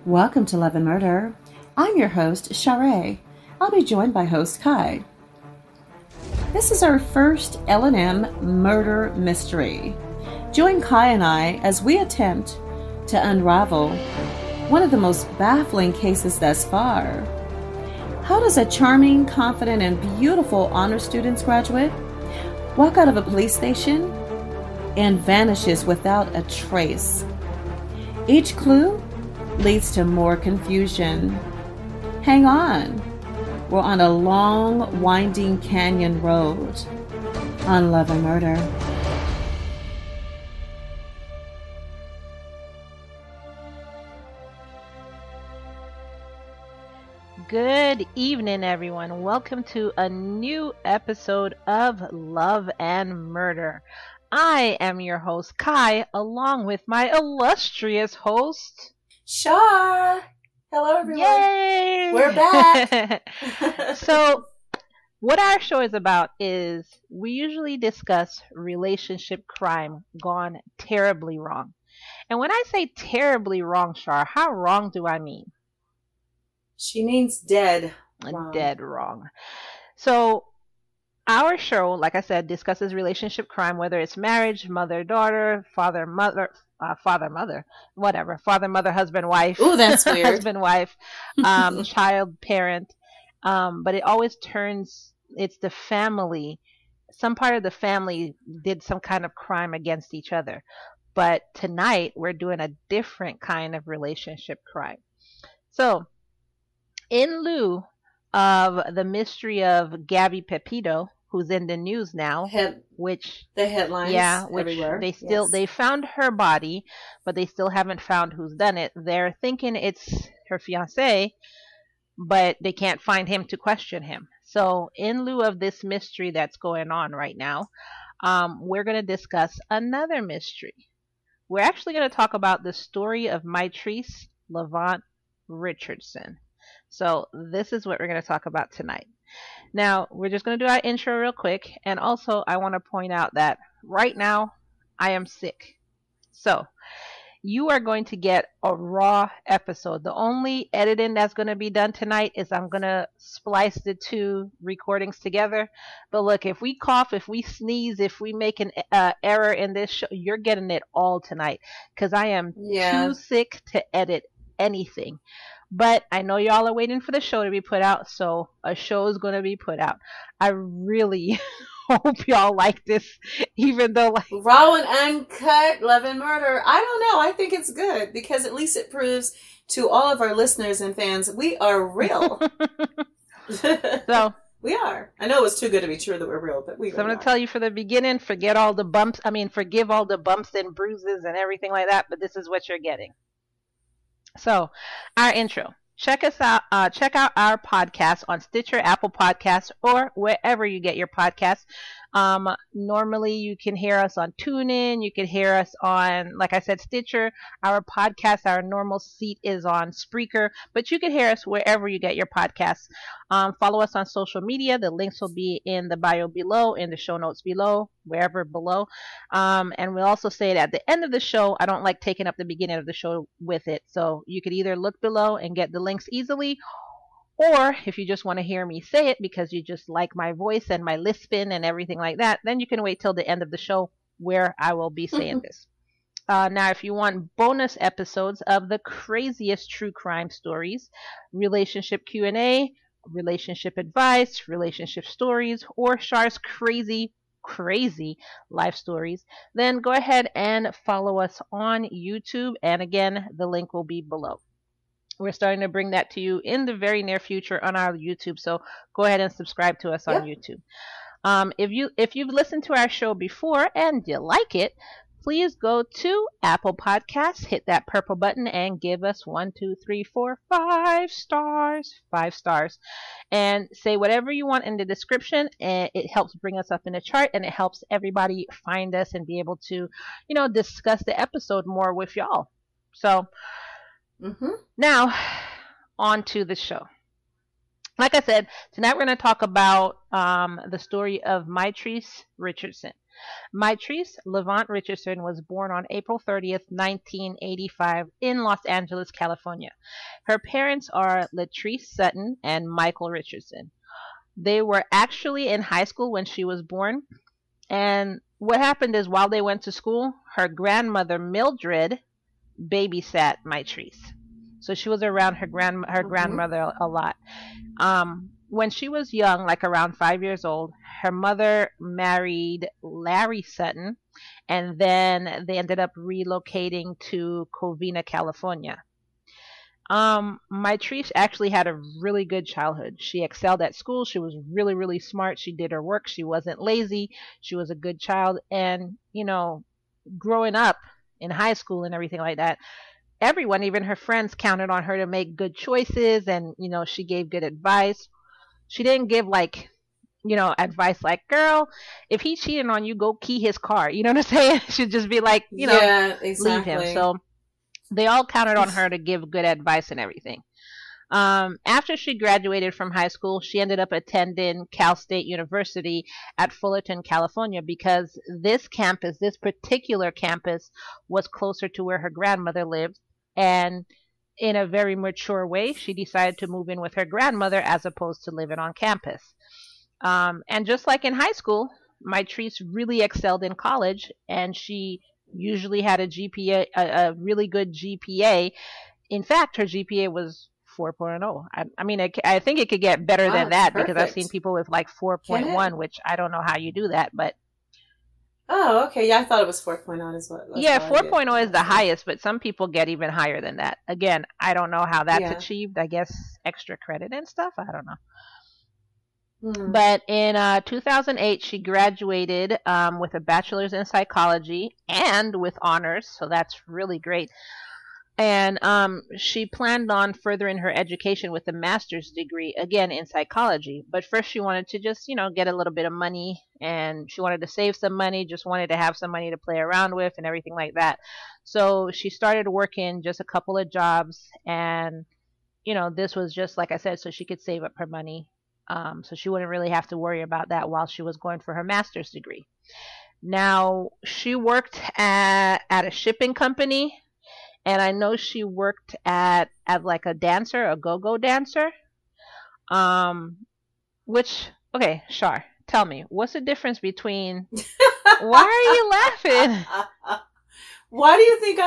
Welcome to Love and Murder. I'm your host, Char. I'll be joined by host Ky. This is our first L&M murder mystery. Join Ky and I as we attempt to unravel one of the most baffling cases thus far. How does a charming, confident, and beautiful honor students graduate walk out of a police station and vanishes without a trace? Each clue leads to more confusion. Hang on. We're on a long, winding canyon road on Love and Murder. Good evening, everyone. Welcome to a new episode of Love and Murder. I am your host, Ky, along with my illustrious host, Char! Hello, everyone. Yay! We're back. So, what our show is about is we usually discuss relationship crime gone terribly wrong. And when I say terribly wrong, Char, how wrong do I mean? She means dead wrong. Dead wrong. So, our show, like I said, discusses relationship crime, whether it's marriage, mother-daughter, father-mother, whatever. Father-mother, husband-wife. Ooh, that's weird. Husband-wife, child-parent. But it always turns, it's the family. Some part of the family did some kind of crime against each other. But tonight, we're doing a different kind of relationship crime. So, in lieu of the mystery of Gabby Pepito, who's in the news now, which the headlines, everywhere. They found her body, but they still haven't found who's done it. They're thinking it's her fiance, but they can't find him to question him. So, in lieu of this mystery that's going on right now, we're going to discuss another mystery. We're actually going to talk about the story of Mitrice Richardson. So this is what we're going to talk about tonight. Now, we're just going to do our intro real quick. And also, I want to point out that right now, I am sick. So, you are going to get a raw episode. The only editing that's going to be done tonight is I'm going to splice the two recordings together. But look, if we cough, if we sneeze, if we make an error in this show, you're getting it all tonight. Because I am too sick to edit anything. But I know y'all are waiting for the show to be put out, so a show is going to be put out. I really hope y'all like this, even though raw and uncut Love and Murder. I don't know. I think it's good because at least it proves to all of our listeners and fans we are real. So we are. I know it was too good to be true that we're real, but we. So I'm going to tell you for the beginning, forgive all the bumps and bruises and everything like that. But this is what you're getting. So, our intro. Check us out. Check out our podcast on Stitcher, Apple Podcasts, or wherever you get your podcasts. Normally, you can hear us on TuneIn. You can hear us on, like I said, Stitcher. Our podcast, our normal seat is on Spreaker, but you can hear us wherever you get your podcasts. Follow us on social media. The links will be in the bio below, in the show notes below, wherever below. And we'll also say it at the end of the show. I don't like taking up the beginning of the show with it. So you could either look below and get the links easily, or if you just want to hear me say it because you just like my voice and my lisping and everything like that, then you can wait till the end of the show where I will be saying this. Now, if you want bonus episodes of the craziest true crime stories, relationship Q&A, relationship advice, relationship stories, or Char's crazy life stories, then go ahead and follow us on YouTube. And again, the link will be below. We're starting to bring that to you in the very near future on our YouTube. So go ahead and subscribe to us on YouTube. If you've listened to our show before and you like it, please go to Apple Podcasts, hit that purple button, and give us 1, 2, 3, 4, 5 stars. 5 stars. And say whatever you want in the description. And it helps bring us up in the chart, and it helps everybody find us and be able to, discuss the episode more with y'all. So, now, on to the show. Like I said, tonight we're going to talk about the story of Mitrice Richardson. Mitrice Levant Richardson was born on April 30th, 1985 in Los Angeles, California. Her parents are Latrice Sutton and Michael Richardson. They were actually in high school when she was born. And what happened is while they went to school, her grandmother Mildred babysat Mitrice. So she was around her grandmother a lot. When she was young, like around 5 years old, her mother married Larry Sutton, and then they ended up relocating to Covina, California. Mitrice actually had a really good childhood. She excelled at school. She was really, really smart. She did her work. She wasn't lazy. She was a good child. And, growing up in high school and everything like that, everyone, even her friends, counted on her to make good choices. And, she gave good advice. She didn't give advice like, girl, if he cheated on you, go key his car. You know what I'm saying? She'd just be like, yeah, exactly. leave him. So they all counted on her to give good advice and everything. After she graduated from high school, she ended up attending Cal State University at Fullerton, California, because this particular campus, was closer to where her grandmother lived. And in a very mature way, she decided to move in with her grandmother as opposed to living on campus. And just like in high school, Mitrice really excelled in college, and she usually had a really good GPA. In fact, her GPA was 4.0. I think it could get better than that, perfect. Because I've seen people with like 4.1, which I don't know how you do that, but. Oh, okay. Yeah, I thought it was 4.0 as well. Yeah, 4.0 is the highest, but some people get even higher than that. Again, I don't know how that's achieved. I guess extra credit and stuff. I don't know. But in 2008, she graduated with a bachelor's in psychology and with honors, so that's really great. And she planned on furthering her education with a master's degree, again in psychology. But first she wanted to just, get a little bit of money, and she wanted to save some money, just wanted to have some money to play around with and everything like that. So she started working just a couple of jobs, and, this was just, like I said, so she could save up her money. So she wouldn't really have to worry about that while she was going for her master's degree. Now, she worked at a shipping company, and I know she worked at like a dancer, a go-go dancer. Okay, Char, tell me, what's the difference between, why are you laughing? Why do you think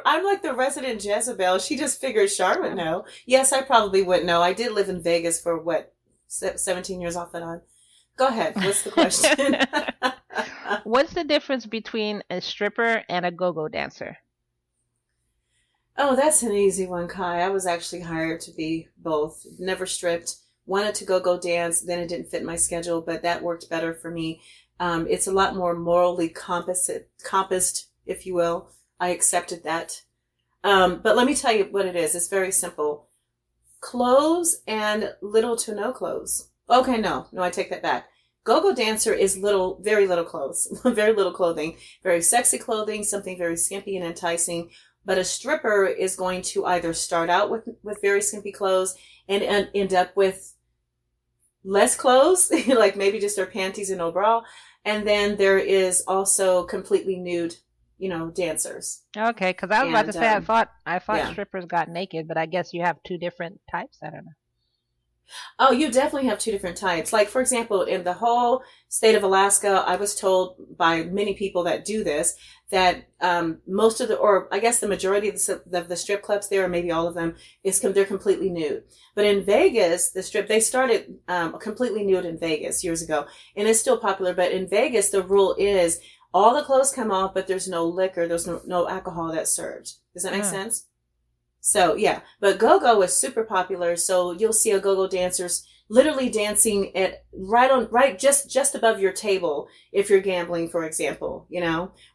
I'm like the resident Jezebel? She just figured Char would know. Yes, I probably would know. I did live in Vegas for 17 years off and on. Go ahead. What's the question? What's the difference between a stripper and a go-go dancer? Oh, that's an easy one, Ky. I was actually hired to be both. Never stripped. Wanted to go dance. Then it didn't fit my schedule, but that worked better for me. It's a lot more morally compassed, if you will. I accepted that. But let me tell you what it is. It's very simple. Clothes and little to no clothes. Okay, no, I take that back. Go-go dancer is very little clothes, very little clothing, very sexy clothing, something very skimpy and enticing. But a stripper is going to either start out with very skimpy clothes and end up with less clothes, like maybe just their panties and no bra. And then there is also completely nude, dancers. Okay, because I was about to say, I thought strippers got naked, but I guess you have two different types. I don't know. Oh, you definitely have two different types. Like, for example, in the whole state of Alaska, I was told by many people that do this that most of I guess the majority of the strip clubs there, or maybe all of them, they're completely nude. But in Vegas, they started completely nude in Vegas years ago, and it's still popular. But in Vegas, the rule is all the clothes come off, but there's no liquor, there's no alcohol that's served. Does that make sense? So, yeah. But go-go is super popular. So you'll see a go-go dancers literally dancing just above your table if you're gambling, for example,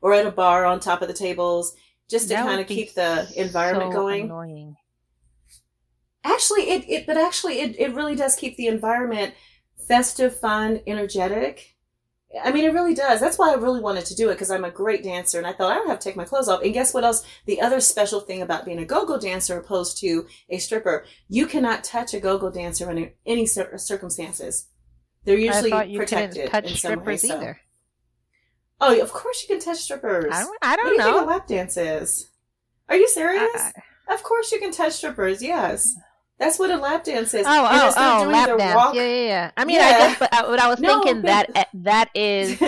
or at a bar on top of the tables, just to kind of keep the environment going. Annoying. Actually, it really does keep the environment festive, fun, energetic. I mean, it really does. That's why I really wanted to do it, because I'm a great dancer, and I thought I don't have to take my clothes off. And guess what else? The other special thing about being a go-go dancer opposed to a stripper, you cannot touch a go-go dancer under any circumstances. They're usually protected touch in some way. Strippers either. Oh, of course you can touch strippers. I What do don't you think know. a lap dance is? Are you serious? Of course you can touch strippers. Yes, that's what a lap dance is. Oh, lap dance. Walk, Yeah. I mean, yeah. I guess, but I was No, thinking but that is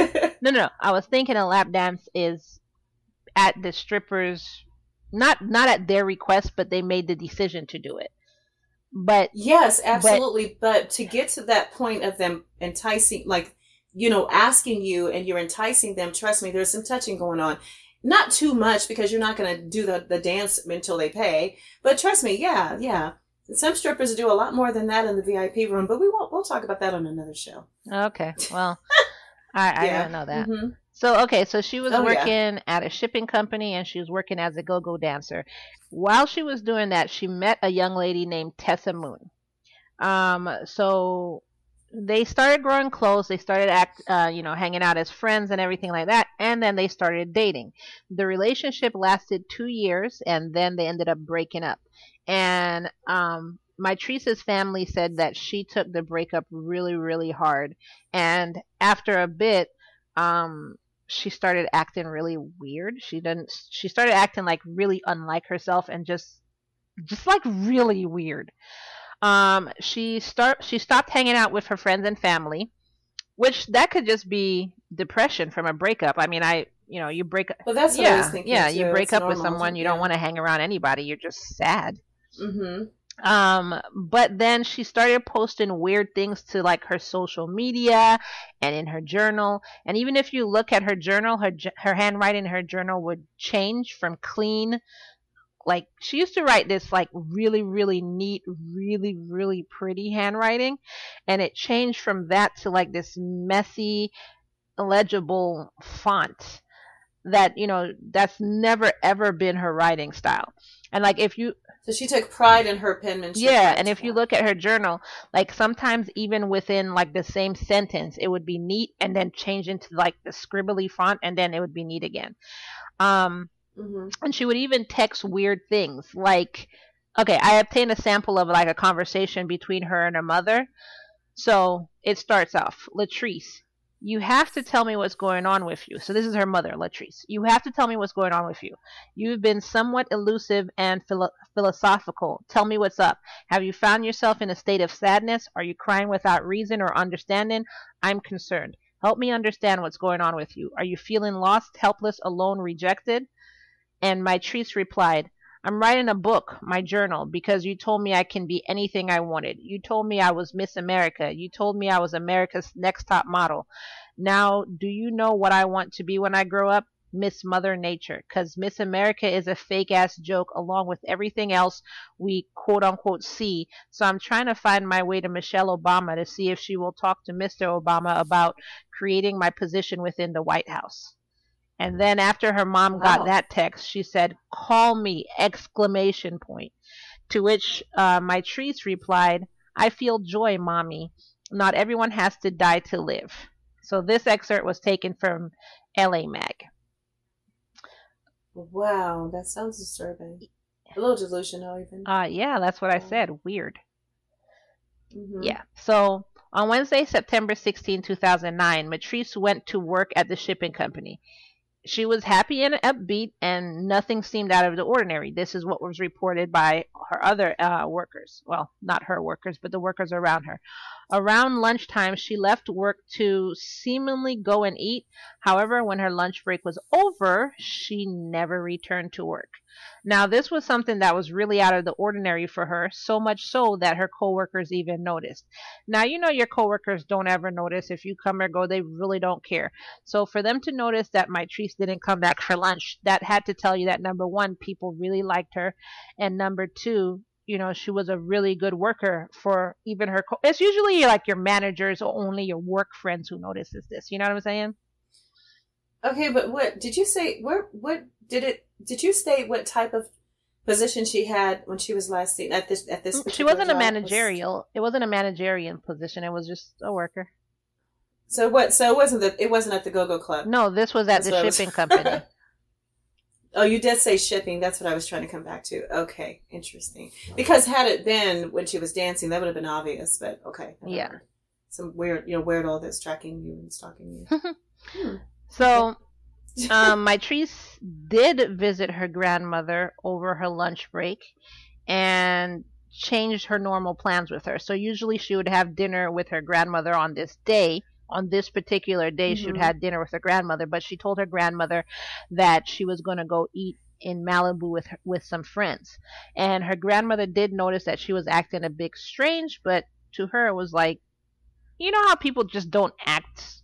no. I was thinking a lap dance is at the strippers, not at their request, but they made the decision to do it. But yes, absolutely. But to get to that point of them enticing, like, asking you and you're enticing them, trust me, there's some touching going on. Not too much because you're not going to do the dance until they pay. But trust me, yeah. Some strippers do a lot more than that in the VIP room, but we'll talk about that on another show. Okay. Well, I Yeah. didn't know that. Mm-hmm. So she was working at a shipping company and she was working as a go-go dancer. While she was doing that, she met a young lady named Tessa Moon. So they started growing close. They started hanging out as friends and everything like that. And then they started dating. The relationship lasted 2 years and then they ended up breaking up. And Mitrice's family said that she took the breakup really, really hard. And after a bit, she started acting really weird. She started acting like really unlike herself and just like really weird. She stopped hanging out with her friends and family, which that could just be depression from a breakup. I mean, you break up. Well, that's what I was thinking. Yeah, too. you break It's up with normal. someone, you don't want to hang around anybody. You're just sad. Mm-hmm. But then she started posting weird things to like her social media and in her journal. And even if you look at her journal, her handwriting in her journal would change from clean. Like she used to write this like really, really neat, really, really pretty handwriting. And it changed from that to like this messy, illegible font that, that's never ever been her writing style. And like So she took pride in her penmanship. yeah, and if you look at her journal, like sometimes even within like the same sentence, it would be neat and then change into like the scribbly font and then it would be neat again. And she would even text weird things like, okay, I obtained a sample of like a conversation between her and her mother. So it starts off, Latrice, you have to tell me what's going on with you. So this is her mother, Latrice. You have to tell me what's going on with you. You've been somewhat elusive and philosophical. Tell me what's up. Have you found yourself in a state of sadness? Are you crying without reason or understanding? I'm concerned. Help me understand what's going on with you. Are you feeling lost, helpless, alone, rejected? And Mitrice replied, I'm writing a book, my journal, because you told me I can be anything I wanted. You told me I was Miss America. You told me I was America's next top model. Now, do you know what I want to be when I grow up? Miss Mother Nature. Because Miss America is a fake-ass joke along with everything else we quote-unquote see. So I'm trying to find my way to Michelle Obama to see if she will talk to Mr. Obama about creating my position within the White House. And then after her mom got that text, she said, call me, exclamation point. To which Mitrice replied, I feel joy, mommy. Not everyone has to die to live. So this excerpt was taken from LA Mag. Wow, that sounds disturbing. A little delusional even. Yeah, that's what I said. Weird. Yeah. So on Wednesday, September 16, 2009, Mitrice went to work at the shipping company. She was happy and upbeat, and nothing seemed out of the ordinary. This is what was reported by her other workers. Well, not her workers, but the workers around her. Around lunchtime, she left work to seemingly go and eat. However, when her lunch break was over, she never returned to work. Now, this was something that was really out of the ordinary for her, so much so that her coworkers even noticed. Now, your coworkers don't ever notice if you come or go. They really don't care. So for them to notice that Mitrice didn't come back for lunch, that had to tell you that, number one, people really liked her, and number two, she was a really good worker for even her. It's usually like your managers or only your work friends who notices this. You know what I'm saying? Okay, but what did you say? Did you state what type of position she had when she was last seen at this? She wasn't a managerial. It wasn't a managerial position. It was just a worker. So what? So it wasn't at the Go-Go Club. No, this was at the shipping company. Oh, you did say shipping. That's what I was trying to come back to. Okay, interesting. Because had it been when she was dancing, that would have been obvious. But okay. Yeah. Some weird all this tracking you and stalking you. So, Mitrice did visit her grandmother over her lunch break and changed her normal plans with her. So usually she would have dinner with her grandmother on this day. On this particular day, she would have dinner with her grandmother, but she told her grandmother that she was going to go eat in Malibu with some friends. And her grandmother did notice that she was acting a bit strange, but to her it was like, you know how people just don't act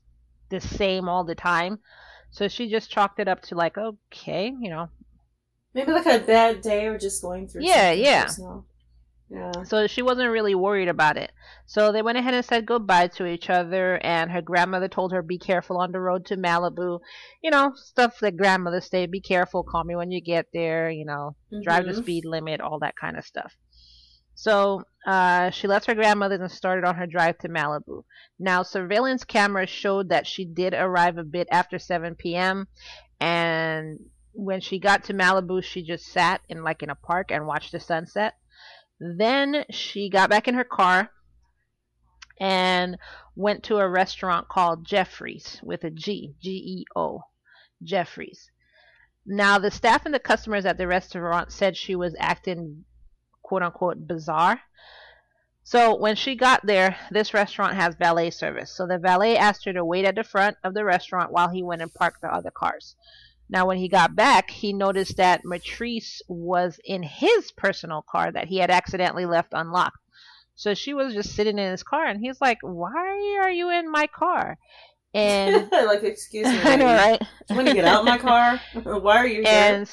the same all the time? So she just chalked it up to like, okay, you know. Maybe like a bad day or just going through something personal. Yeah. So she wasn't really worried about it. So they went ahead and said goodbye to each other, and her grandmother told her, be careful on the road to Malibu. You know, stuff that grandmothers say, be careful, call me when you get there, you know, drive the speed limit, all that kind of stuff. So she left her grandmother's and started on her drive to Malibu. Now, surveillance cameras showed that she did arrive a bit after 7 p.m. And when she got to Malibu, she just sat in a park and watched the sunset. Then she got back in her car and went to a restaurant called Jeffrey's with a G, G-E-O, Jeffrey's. Now, the staff and the customers at the restaurant said she was acting, quote-unquote, bizarre. So when she got there, this restaurant has valet service. So the valet asked her to wait at the front of the restaurant while he went and parked the other cars. Now, when he got back, he noticed that Mitrice was in his personal car that he had accidentally left unlocked. So she was just sitting in his car, and he's like, why are you in my car? And like, excuse me. I know, right? You want to get out of my car? Why are you here? And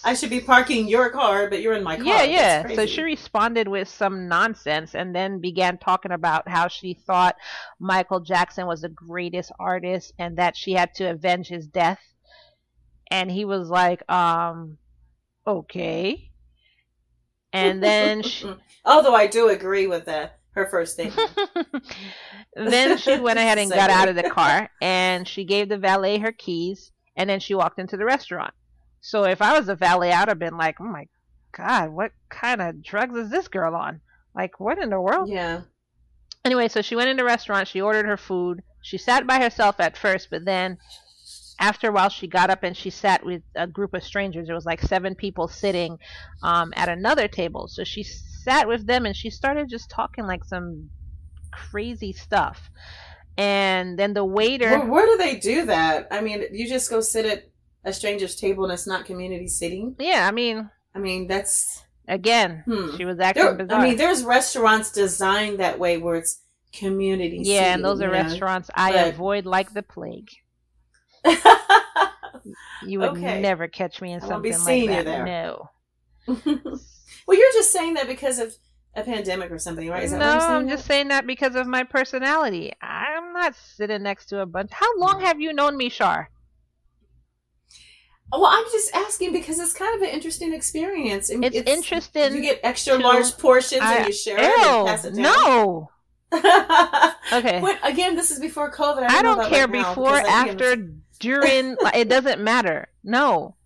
I should be parking your car, but you're in my car. Yeah. So she responded with some nonsense and then began talking about how she thought Michael Jackson was the greatest artist and that she had to avenge his death. And he was like, okay. And then although I do agree with her first statement. Then she went ahead and got out of the car, and she gave the valet her keys, and then she walked into the restaurant. So if I was a valet, I'd have been like, oh my God, what kind of drugs is this girl on? Like, what in the world? Yeah. Anyway, so she went in the restaurant, she ordered her food. She sat by herself at first, but then after a while, she got up and she sat with a group of strangers. There was like 7 people sitting at another table. So she sat with them and she started just talking like some crazy stuff. And then the waiter... Where do they do that? I mean, you just go sit at a stranger's table and it's not community seating? Yeah, I mean, that's... Again, she was acting bizarre. I mean, there's restaurants designed that way where it's community seating. Yeah, and those are restaurants I avoid like the plague. You would never catch me in something like that. No. Well, you're just saying that because of a pandemic or something, right? Is that what you're saying? I'm just saying that because of my personality. I'm not sitting next to a bunch. How long have you known me, Char? Well, I'm just asking because it's kind of an interesting experience. It's interesting. You get extra large portions and you share it and pass it down. No. Okay. But again, this is before COVID. I don't care before, after, during. It doesn't matter. No.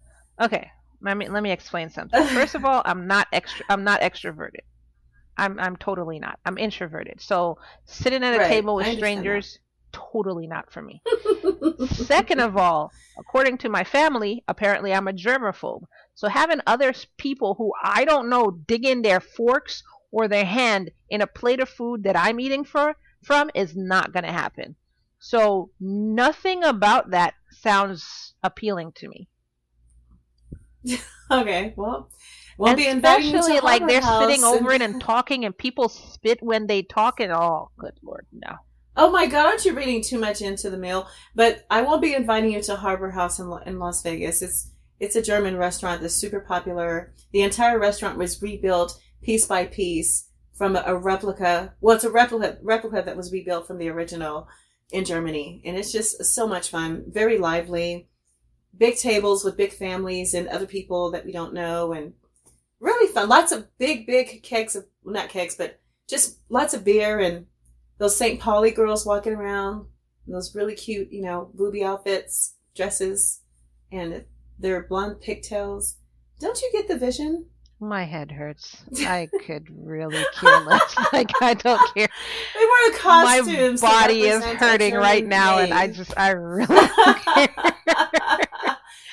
Okay. Let me explain something. First of all, I'm not extroverted. I'm totally not. I'm introverted. So sitting at a table with strangers, totally not for me. Second of all, according to my family, apparently I'm a germaphobe. So having other people who I don't know dig in their forks or their hand in a plate of food that I'm eating from is not going to happen. So nothing about that sounds appealing to me. Okay, well, we'll be inviting you to like they're sitting over it and talking, and people spit when they talk, and oh, good Lord, no. Oh my God, aren't you reading too much into the meal? But I won't be inviting you to Harbor House in Las Vegas. It's a German restaurant that's super popular. The entire restaurant was rebuilt piece by piece from a replica. Well, it's a replica that was rebuilt from the original in Germany, and it's just so much fun. Very lively. Big tables with big families and other people that we don't know, and really fun. Lots of big kegs of, well, not kegs, but just lots of beer, and those St. Pauli girls walking around, those really cute, booby outfits, dresses, and their blonde pigtails. Don't you get the vision? My head hurts. I could really care less. Like, I don't care. They wore the costumes. My body is hurting right now, and I really don't care.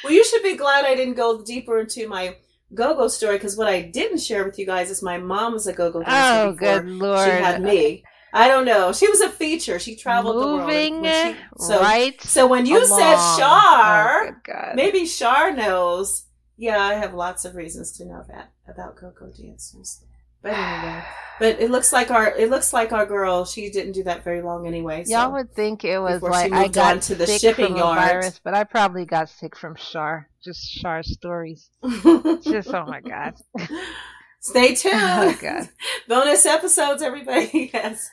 Well, you should be glad I didn't go deeper into my go-go story, because what I didn't share with you guys is my mom was a go-go dancer. Oh, good Lord. She had me. I don't know. She was a feature. She traveled Moving the world. right. So when you along. said Char, oh, God. maybe Char knows. Yeah, I have lots of reasons to know that about go-go dancers. But anyway, but it looks like our girl. She didn't do that very long anyway. So Y'all would think it was like I got to the shipping yard, virus, but I probably got sick from Char. Just Char stories. Just oh my God. Stay tuned. Oh God. Bonus episodes, everybody. Yes.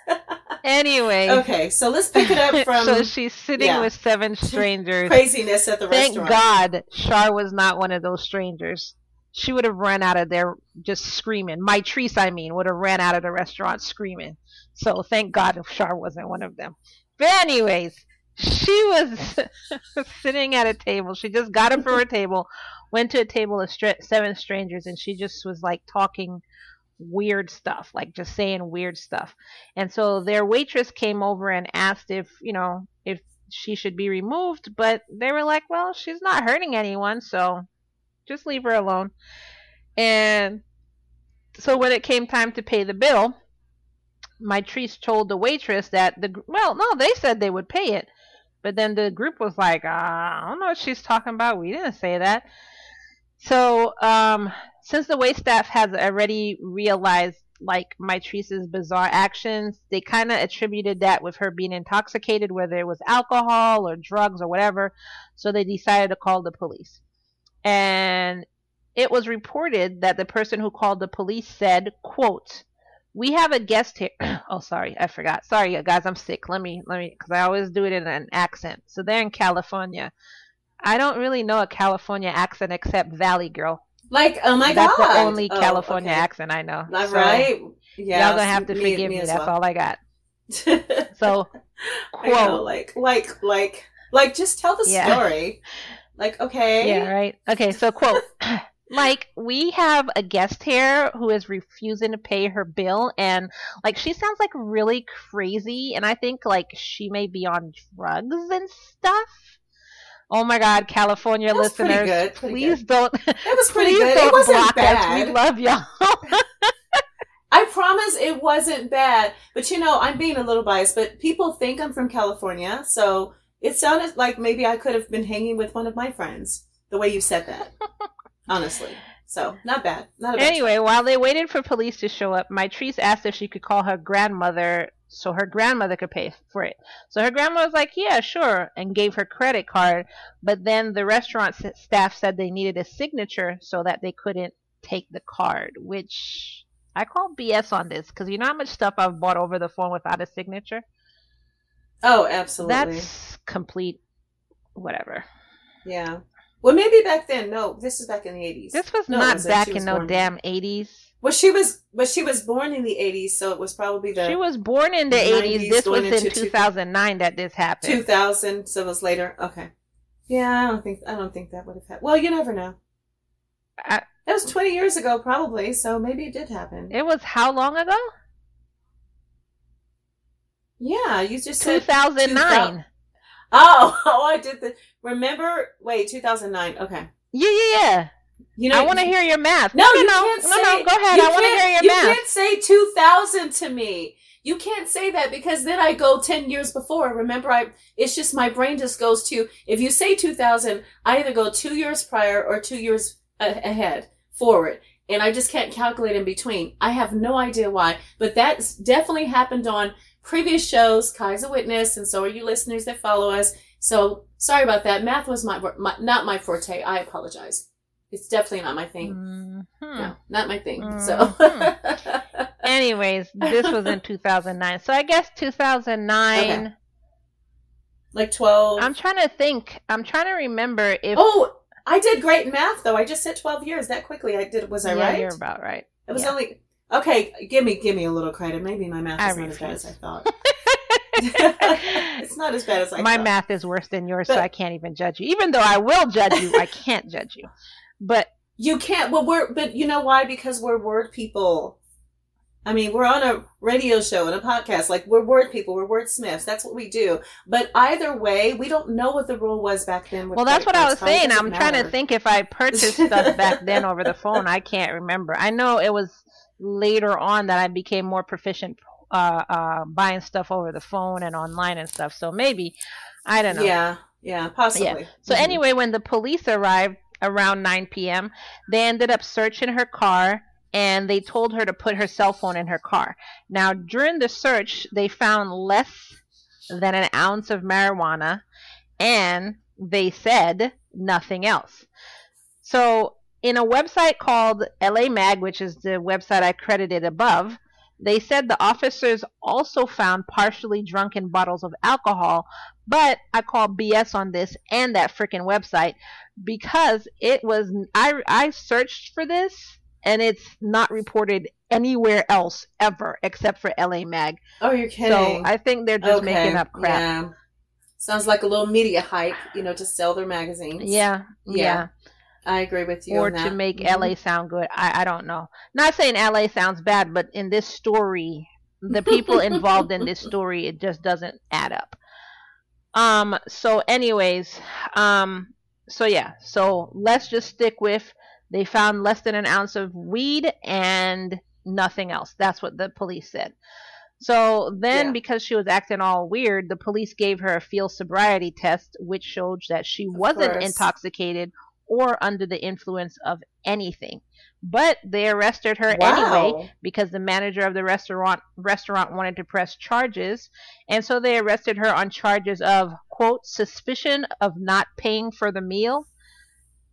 Anyway. Okay, so let's pick it up from. So she's sitting with 7 strangers. Craziness at the restaurant. Thank God Char was not one of those strangers. She would have run out of there just screaming. Mitrice, I mean, would have ran out of the restaurant screaming. So thank God Char wasn't one of them. But anyways, she was sitting at a table. She just got up from her table, went to a table of 7 strangers, and she just was like talking weird stuff, like just saying weird stuff. And so their waitress came over and asked if she should be removed, but they were like, well, she's not hurting anyone, so just leave her alone. And so when it came time to pay the bill, Mitrice told the waitress that they said they would pay it. But then the group was like, I don't know what she's talking about. We didn't say that. So since the waitstaff has already realized like Mitrice's bizarre actions, they kind of attributed that with her being intoxicated, whether it was alcohol or drugs or whatever. So they decided to call the police. And it was reported that the person who called the police said, quote, "We have a guest here." Oh, sorry, I forgot. Sorry, guys, I'm sick. Let me, because I always do it in an accent. So they're in California. I don't really know a California accent except Valley Girl. Like, oh my That's God. That's the only California accent I know. That's right. Yeah. Y'all gonna have to forgive me. That's all I got. So, quote. Know, like, just tell the story. Like, okay. Yeah, right. Okay, so quote. Like, we have a guest here who is refusing to pay her bill, and like she sounds like really crazy, and I think like she may be on drugs and stuff. Oh my God, California listeners, please don't. It was pretty good. It wasn't bad. Us. We love y'all. I promise it wasn't bad, but I'm being a little biased, but people think I'm from California, so it sounded like maybe I could have been hanging with one of my friends, the way you said that. Honestly. So, not bad. Not a bad Anyway, show. While they waited for police to show up, Mitrice asked if she could call her grandmother so her grandmother could pay for it. So her grandma was like, yeah, sure, and gave her credit card. But then the restaurant staff said they needed a signature so that they couldn't take the card, which I call BS on this, because you know how much stuff I've bought over the phone without a signature? Oh, absolutely. That's complete whatever. Yeah. Well, maybe back then. No, this is back in the 80s. This was not back in no damn 80s. Well, she was born in the 80s, so it was probably She was born in the 80s. This was in 2009 that this happened. 2000, so it was later. Okay. Yeah, I don't think that would have happened. Well, you never know. That was 20 years ago, probably, so maybe it did happen. It was how long ago? Yeah, you just said 2009. Oh, I did the. Remember? Wait, 2009. Okay. Yeah. I want to hear your math. No, you can't say. No, go ahead. I want to hear your math. You can't say 2000 to me. You can't say that because then I go 10 years before. Remember, it's just my brain just goes to, if you say 2000, I either go 2 years prior or 2 years ahead, forward. And I just can't calculate in between. I have no idea why. But that's definitely happened on previous shows. Ky's a witness, and so are you listeners that follow us. So, sorry about that. Math was not my forte. I apologize. It's definitely not my thing. Mm-hmm. No, not my thing. Mm-hmm. So, anyways, this was in 2009. So I guess 2009. Okay. Like 12. I'm trying to think. I'm trying to remember if. Oh, I did great in math though. I just said 12 years that quickly. Was I right? You're about right. It was only. Okay, give me a little credit. Maybe my math is not as bad as I thought. It's not as bad as I thought. My math is worse than yours, so I can't even judge you. Even though I will judge you, I can't judge you. But You can't. Well, but you know why? Because we're word people. I mean, we're on a radio show and a podcast. Like, we're word people. We're wordsmiths. That's what we do. But either way, we don't know what the rule was back then. Well, that's what I was saying. I'm trying to think if I purchased stuff back then over the phone. I can't remember. I know it was later on that I became more proficient buying stuff over the phone and online and stuff. So maybe, I don't know. Yeah, possibly. Yeah. So anyway, when the police arrived around 9 p.m., they ended up searching her car. And they told her to put her cell phone in her car. Now, during the search, they found less than an ounce of marijuana, and they said nothing else. So, in a website called LA Mag, which is the website I credited above, they said the officers also found partially drunken bottles of alcohol, but I call BS on this and that freaking website because it was, I searched for this, and it's not reported anywhere else ever except for LA Mag. Oh, you're kidding. So I think they're just making up crap. Yeah. Sounds like a little media hype, to sell their magazines. Yeah. I agree with you or on that. to make LA sound good. I don't know. Not saying LA sounds bad, but in this story, the people involved in this story, it just doesn't add up. So anyways, so let's just stick with they found less than an ounce of weed and nothing else. That's what the police said. So then, because she was acting all weird, the police gave her a field sobriety test, which showed that she wasn't intoxicated or under the influence of anything. But they arrested her anyway because the manager of the restaurant wanted to press charges. And so they arrested her on charges of, quote, suspicion of not paying for the meal.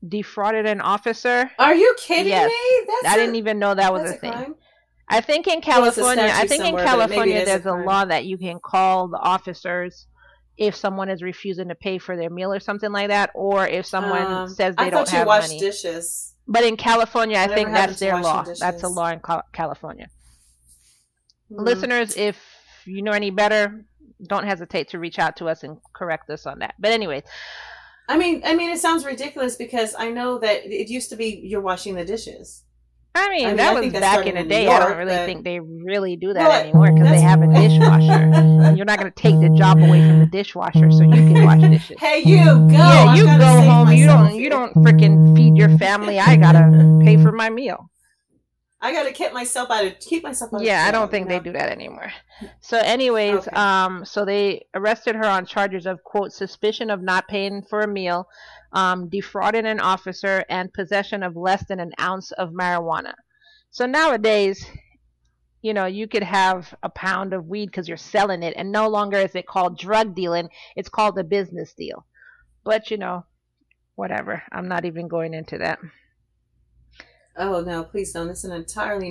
Defrauded an officer. Are you kidding me? I didn't even know that was a thing. Crime? I think in California, there's a law that you can call the officers if someone is refusing to pay for their meal or something like that, or if someone says they don't have money. I thought you washed dishes. But in California, I think that's their law. That's a law in California. Listeners, if you know any better, don't hesitate to reach out to us and correct us on that. But anyways. I mean, it sounds ridiculous because I know that it used to be you're washing the dishes. I mean that was back in the day. I don't really think they really do that anymore because they have a dishwasher. You're not going to take the job away from the dishwasher so you can wash dishes. Hey, you go. Yeah, you go home. You don't freaking feed your family. I gotta pay for my meal. I gotta keep myself out of Yeah, I don't think they do that anymore. So anyways, so they arrested her on charges of, quote, suspicion of not paying for a meal, defrauding an officer, and possession of less than an ounce of marijuana. So nowadays, you could have a pound of weed because you're selling it, and no longer is it called drug dealing, it's called a business deal. But whatever. I'm not even going into that. Oh no! Please don't. It's an entirely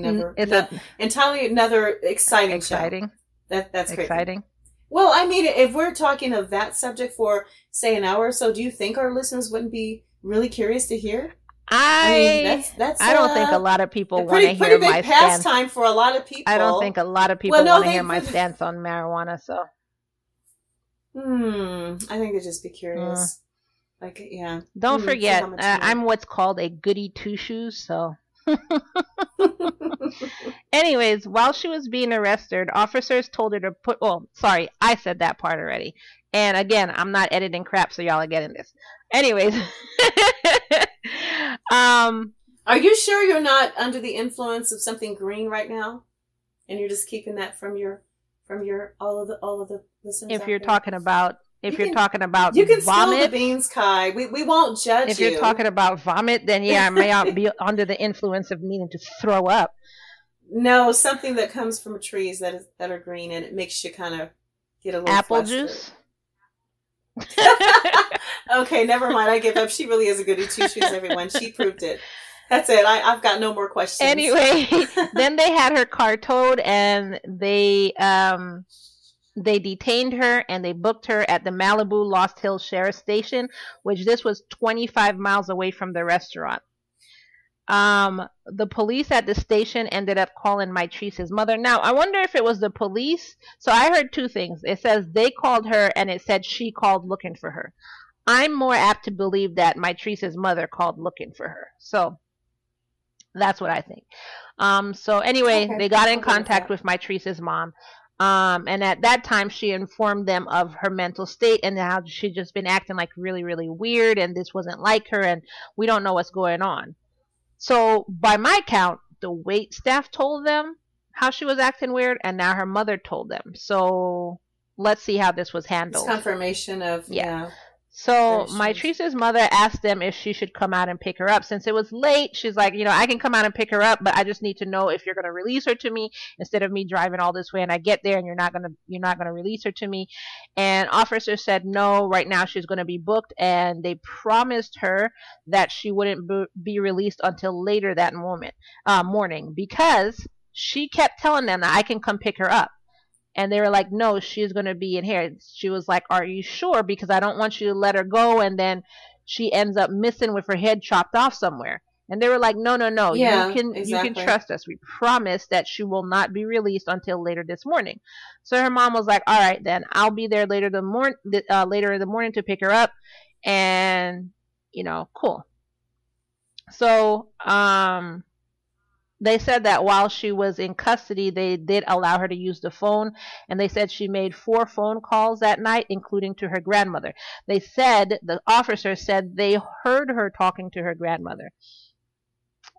another exciting show. That's great. Exciting. Well, I mean, if we're talking of that subject for say an hour or so, do you think our listeners wouldn't be really curious to hear? I don't think a lot of people want to hear my stance. Pretty big pastime for a lot of people. I don't think a lot of people want to hear my stance on marijuana. So. I think they'd just be curious. Don't forget, I'm what's called a goody two shoes, so. Anyways, while she was being arrested, officers told her to put, I said that part already. And again, I'm not editing crap, so y'all are getting this. Anyways. Are you sure you're not under the influence of something green right now? And you're just keeping that from all of the listeners? If you're talking about you can vomit, spill the beans, Ky. We won't judge you. If you're talking about vomit, then I may be under the influence of needing to throw up. No, something that comes from trees that are green and it makes you kind of get a little apple flustered. Juice. Okay, never mind. I give up. She really is a goody two shoes, everyone. She proved it. That's it. I've got no more questions. Anyway, then they had her car towed and they detained her and they booked her at the Malibu Lost Hills Sheriff Station, which this was 25 miles away from the restaurant. The police at the station ended up calling Mitrice's mother. Now, I wonder if it was the police. So I heard two things. It says they called her and it said she called looking for her. I'm more apt to believe that Mitrice's mother called looking for her. So That's what I think. So anyway, Okay, they got in I'll go with contact that. with Mitrice's mom. And at that time, she informed them of her mental state and how she'd just been acting like really, really weird, and this wasn't like her, and we don't know what's going on. So by my count, the wait staff told them how she was acting weird, and now her mother told them. So let's see how this was It's handled. confirmation of, Yeah. yeah. So Very strange. Mitrice's mother asked them if she should come out and pick her up. Since it was late, she's like, I can come out and pick her up, but I just need to know if you're going to release her to me instead of me driving all this way and I get there and you're not going to release her to me. And officer said no, right now she's going to be booked, and they promised her that she wouldn't be released until later that morning, because she kept telling them that I can come pick her up. And they were like, no, she's going to be in here. She was like, are you sure? Because I don't want you to let her go and then she ends up missing with her head chopped off somewhere. And they were like, no, Yeah, you can exactly. trust us. We promise that she will not be released until later this morning. So her mom was like, all right, then I'll be there later in the morning to pick her up. And, cool. So, they said that while she was in custody, they did allow her to use the phone, and they said she made 4 phone calls that night, including to her grandmother. The officer said they heard her talking to her grandmother.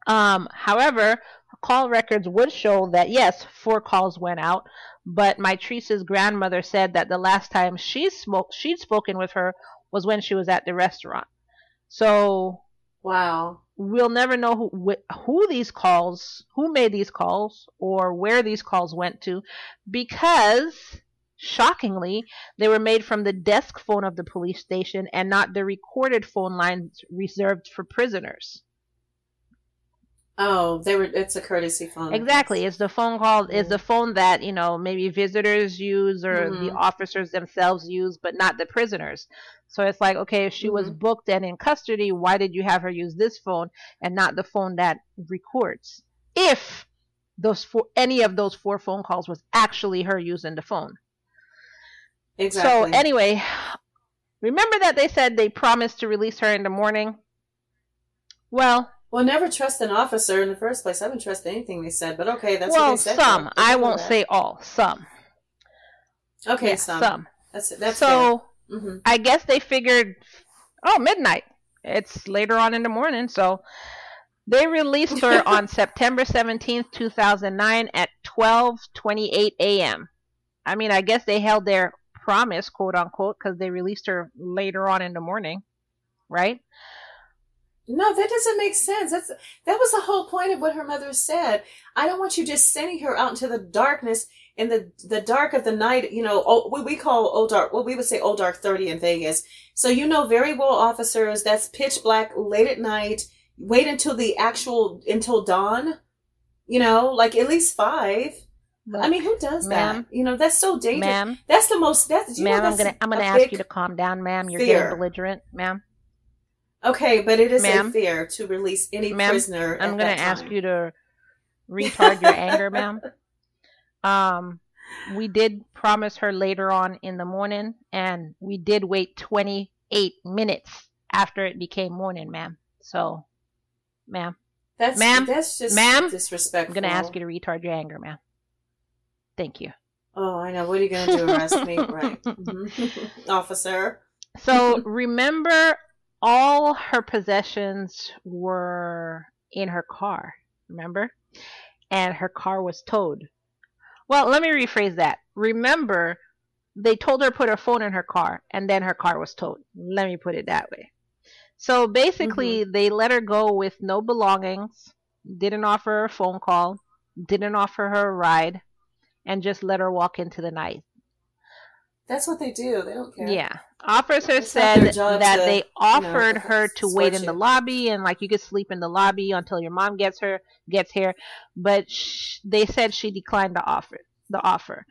However, call records would show that, yes, 4 calls went out, but Mitrice's grandmother said that the last time she'd spoken with her was when she was at the restaurant. So, Wow. we'll never know who made these calls, or where these calls went to, because shockingly, they were made from the desk phone of the police station and not the recorded phone lines reserved for prisoners. Oh, it's a courtesy phone. Exactly. It's the phone call, it's the phone that, maybe visitors use or the officers themselves use, but not the prisoners. So it's like, okay, if she was booked and in custody, why did you have her use this phone and not the phone that records? If any of those 4 phone calls was actually her using the phone. Exactly. So anyway, remember that they said they promised to release her in the morning? Well, never trust an officer in the first place. I wouldn't trust anything they said, but okay, that's what they said. Some. I won't say all. Some. Okay, yeah, some. That's so. Fair. I guess they figured, midnight. It's later on in the morning, so they released her on September 17th, 2009 at 12:28 a.m. I mean, I guess they held their promise, quote unquote, because they released her later on in the morning, right? No, that doesn't make sense. That was the whole point of what her mother said. I don't want you just sending her out into the darkness, in the dark of the night, what we call old dark, what we would say old dark 30 in Vegas. So very well, officers, that's pitch black, late at night, wait until dawn, like at least 5. Look, I mean, who does that? That's so dangerous. Ma'am, that's the most, ma'am, I'm gonna ask you to calm down, ma'am. You're getting belligerent, ma'am. Okay, but it is a fear to release any prisoner. I'm going to ask you to retard your anger, ma'am. We did promise her later on in the morning, and we did wait 28 minutes after it became morning, ma'am. So, ma'am. That's just disrespectful. I'm going to ask you to retard your anger, ma'am. Thank you. Oh, I know. What are you going to do? Arrest me? Right. Officer. So, remember, all her possessions were in her car, remember? And her car was towed. Well, let me rephrase that. Remember, they told her to put her phone in her car, and then her car was towed. Let me put it that way. So basically, they let her go with no belongings, didn't offer her a phone call, didn't offer her a ride, and just let her walk into the night. That's what they do. They don't care. Yeah. Officers said that they offered her to wait in the lobby, and like you could sleep in the lobby until your mom gets here, but they said she declined the offer.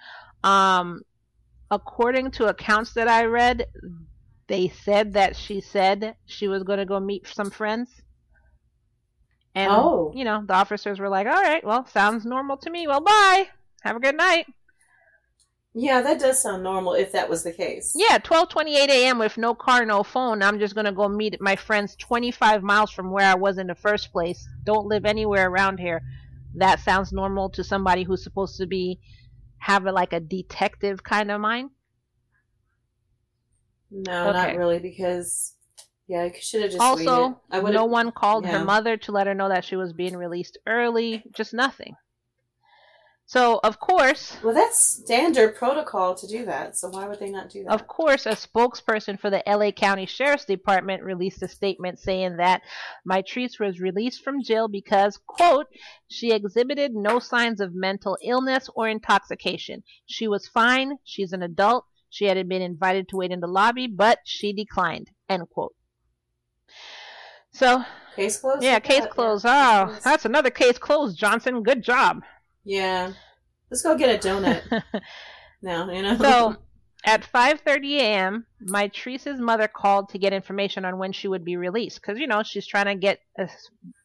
According to accounts that I read, they said that she said she was going to go meet some friends. And, the officers were like, all right, well, sounds normal to me. Well, bye. Have a good night. Yeah, that does sound normal if that was the case. Yeah, 12:28 a.m. with no car, no phone. I'm just gonna go meet my friends 25 miles from where I was in the first place. Don't live anywhere around here. That sounds normal to somebody who's supposed to be have like a detective kind of mind. No, not Okay. really, because yeah, I should have just waited. Also, I would no have. one called her Yeah. mother to let her know that she was being released early. Just nothing. So, of course, Well, that's standard protocol to do that. So why would they not do Of that? course, a spokesperson for the LA County Sheriff's Department released a statement saying that Mitrice was released from jail because, quote, she exhibited no signs of mental illness or intoxication. She was fine. She's an adult. She had been invited to wait in the lobby, but she declined, end quote. So, Case closed yeah, with case that. closed. Yeah, Oh, that's another case closed, Johnson. Good job. yeah. Let's go get a donut now. So, at 5:30 a.m., Mitrice's mother called to get information on when she would be released, because she's trying to get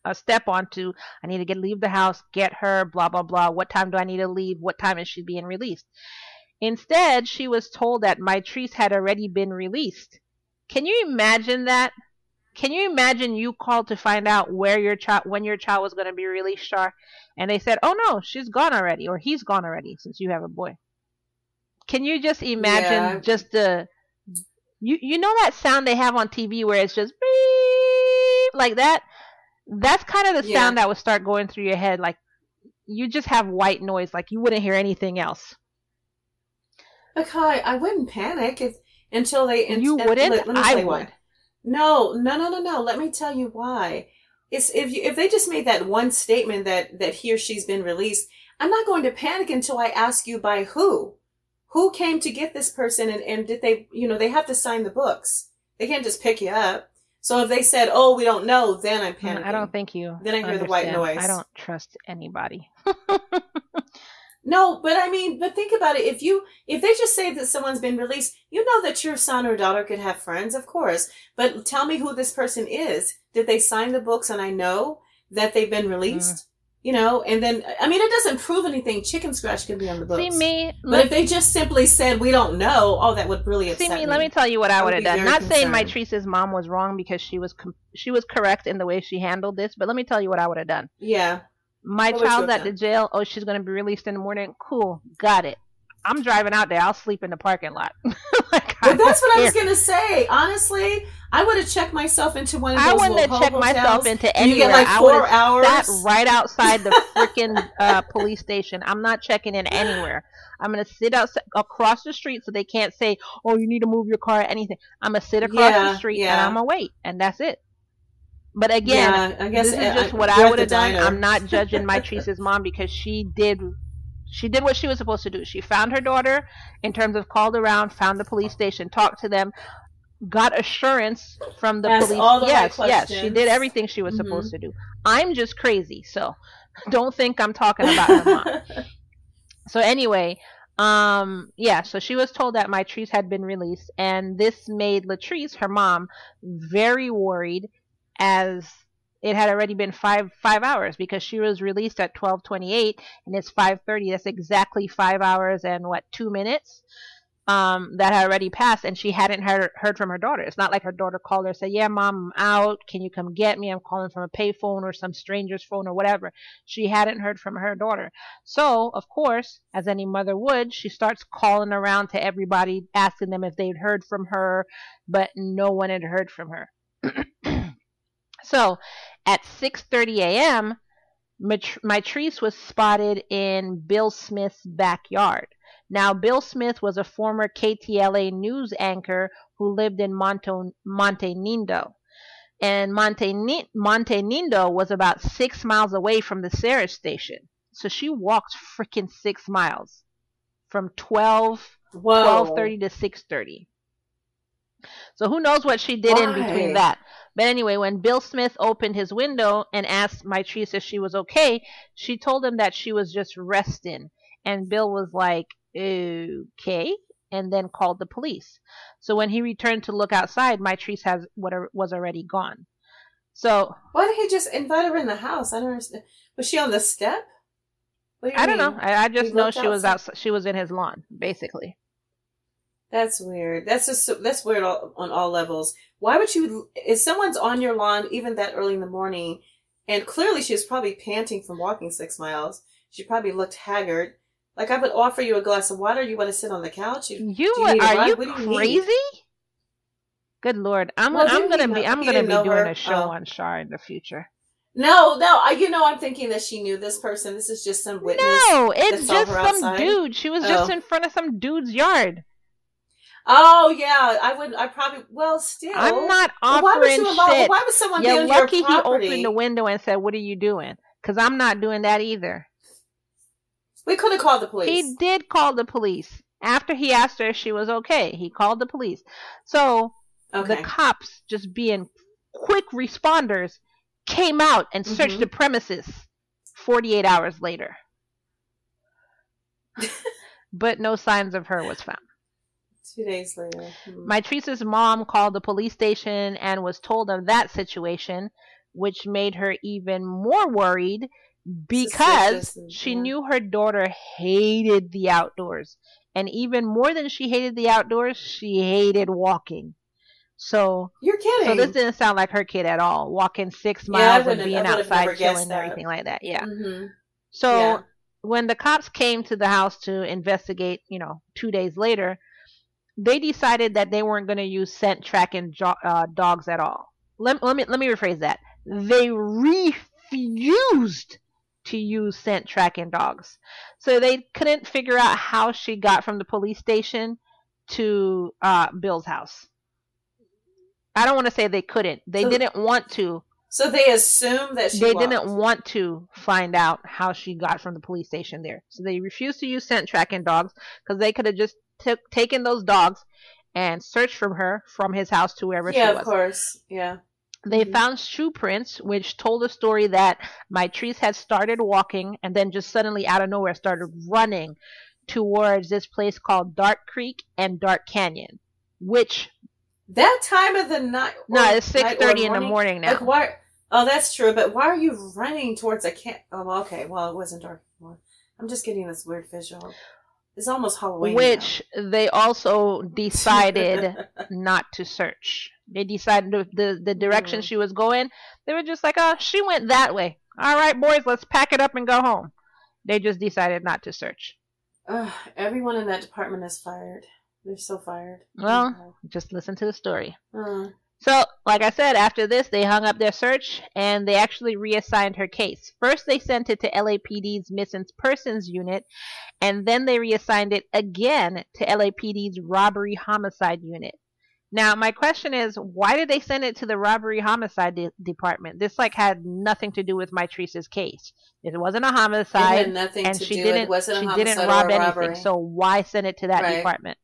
a step on to, I need to leave the house, get her, blah blah blah. What time do I need to leave? What time is she being released? Instead, she was told that Mitrice had already been released. Can you imagine that? Can you imagine you called to find out when your child was going to be released, Char, and they said, "Oh no, she's gone already, or he's gone already, since you have a boy." Can you just imagine Yeah, just you know that sound they have on TV where it's just beep, like that? That's kind of the yeah. sound that would start going through your head. Like you just have white noise, like you wouldn't hear anything else. Okay, I wouldn't panic until they. You wouldn't? Let me I tell you would. why. No, no, no, no, no. Let me tell you why. It's if they just made that one statement that he or she's been released, I'm not going to panic until I ask you by who. Who came to get this person, and did they, they have to sign the books. They can't just pick you up. So if they said, "Oh, we don't know," then I'm panicking. I don't think you Then I hear the white noise. I don't trust anybody. No, but think about it. If they just say that someone's been released, you know that your son or daughter could have friends, of course. But tell me who this person is. Did they sign the books and I know that they've been released? And then, it doesn't prove anything. Chicken scratch can be on the books. But if they just simply said, "We don't know," oh, that would really upset me. Let me tell you what I would have done. Not saying concerned. Mitrice's mom was wrong, because she was correct in the way she handled this, but let me tell you what I would have done. Yeah. My child's at the jail. Oh, she's going to be released in the morning. Cool. Got it. I'm driving out there. I'll sleep in the parking lot. Well, that's what I was going to say. Honestly, I would have checked myself into one of those I wouldn't have checked myself into anywhere. You get like 4 hours. Sat right outside the freaking police station. I'm not checking in anywhere. I'm going to sit across the street so they can't say, "Oh, you need to move your car," or anything. I'm going to sit across the street and I'm going to wait. And that's it. But again, I guess this is just what I would have done. I'm not judging Mitrice's mom, because she did what she was supposed to do. She found her daughter, in terms of called around, found the police station, talked to them, got assurance from the police. All the right questions. Yes, she did everything she was supposed to do. I'm just crazy, so don't think I'm talking about her mom. So anyway, so she was told that Mitrice had been released, and this made Latrice, her mom, very worried, as it had already been five hours, because she was released at 12:28 and it's 5:30. That's exactly 5 hours and 2 minutes that had already passed, and she hadn't heard from her daughter. It's not like her daughter called her and said, "Yeah, Mom, I'm out. Can you come get me? I'm calling from a payphone or some stranger's phone or whatever." She hadn't heard from her daughter. So, of course, as any mother would, she starts calling around to everybody, asking them if they'd heard from her, but no one had heard from her. So, at 6:30 a.m., Mitrice was spotted in Bill Smith's backyard. Now, Bill Smith was a former KTLA news anchor who lived in Monte Nindo. And Monte Nindo was about 6 miles away from the Sarah station. So she walked freaking 6 miles from 12:30 to 6:30. So who knows what she did in between that. But anyway, when Bill Smith opened his window and asked Mitrice if she was okay, she told him that she was just resting. And Bill was like, "Okay," and then called the police. So when he returned to look outside, Mitrice was already gone. So why did he just invite her in the house? I don't understand. Was she on the step? What do you I don't mean? know. I He just know looked she was outside. out. She was in his lawn, basically. That's weird. That's weird on all levels. Why would you? If someone's on your lawn even that early in the morning, and clearly she was probably panting from walking 6 miles. She probably looked haggard. Like I would offer you a glass of water. You want to sit on the couch? Do you need a Are ride? you What do you crazy? need? Good Lord, Well, I'm didn't he gonna be know? I'm He gonna didn't be know doing a her. show Oh. on Char in the future. No, no. I'm thinking that she knew this person. This is just some witness No, that it's saw just her some outside. dude. She was just Oh. in front of some dude's yard. Oh yeah, I would. I probably. Well, still. I'm not But why would offering you allow? shit. Why would someone be You're on your lucky he opened the property? window and said, "What are you doing?" Because I'm not doing that either. We could have called the police. He did call the police after he asked her if she was okay. He called the police. So the Okay. cops, just being quick responders, came out and searched the premises 48 hours later. But no signs of her was found. 2 days later. Mitrice's mom called the police station and was told of that situation, which made her even more worried because she knew her daughter hated the outdoors. And even more than she hated the outdoors, she hated walking. So you're kidding. So this didn't sound like her kid at all. Walking 6 miles and being outside chilling and everything like that. Yeah. So when the cops came to the house to investigate, 2 days later, they decided that they weren't going to use scent tracking dogs at all. Let me rephrase that. They refused to use scent tracking dogs. So they couldn't figure out how she got from the police station to Bill's house. I don't want to say they couldn't. They didn't want to. So they assumed that they didn't want to find out how she got from the police station there. So they refused to use scent tracking dogs because they could have just taken those dogs and searched from her from his house to wherever she was. Yeah, of course. Yeah. They found shoe prints, which told a story that Mitrice had started walking and then just suddenly out of nowhere started running towards this place called Dark Creek and Dark Canyon, which... That time of the night? No, it's 6:30 in the morning now. Like why? Oh, that's true. But why are you running towards a camp? Oh, okay. Well, it wasn't dark anymore. I'm just getting this weird visual. It's almost Halloween. Which they also decided not to search. They decided the direction she was going. They were just like, oh, she went that way. All right, boys, let's pack it up and go home. They just decided not to search. Everyone in that department is fired. They're so fired. Well, just listen to the story. So, like I said, after this, they hung up their search and they actually reassigned her case. First, they sent it to LAPD's Missing Persons Unit, and then they reassigned it again to LAPD's Robbery Homicide Unit. Now, my question is, why did they send it to the Robbery Homicide Department? This had nothing to do with Mitrice's case. It wasn't a homicide, it had nothing and to she do. didn't. It wasn't a she homicide didn't rob or a robbery. anything. So why send it to that department?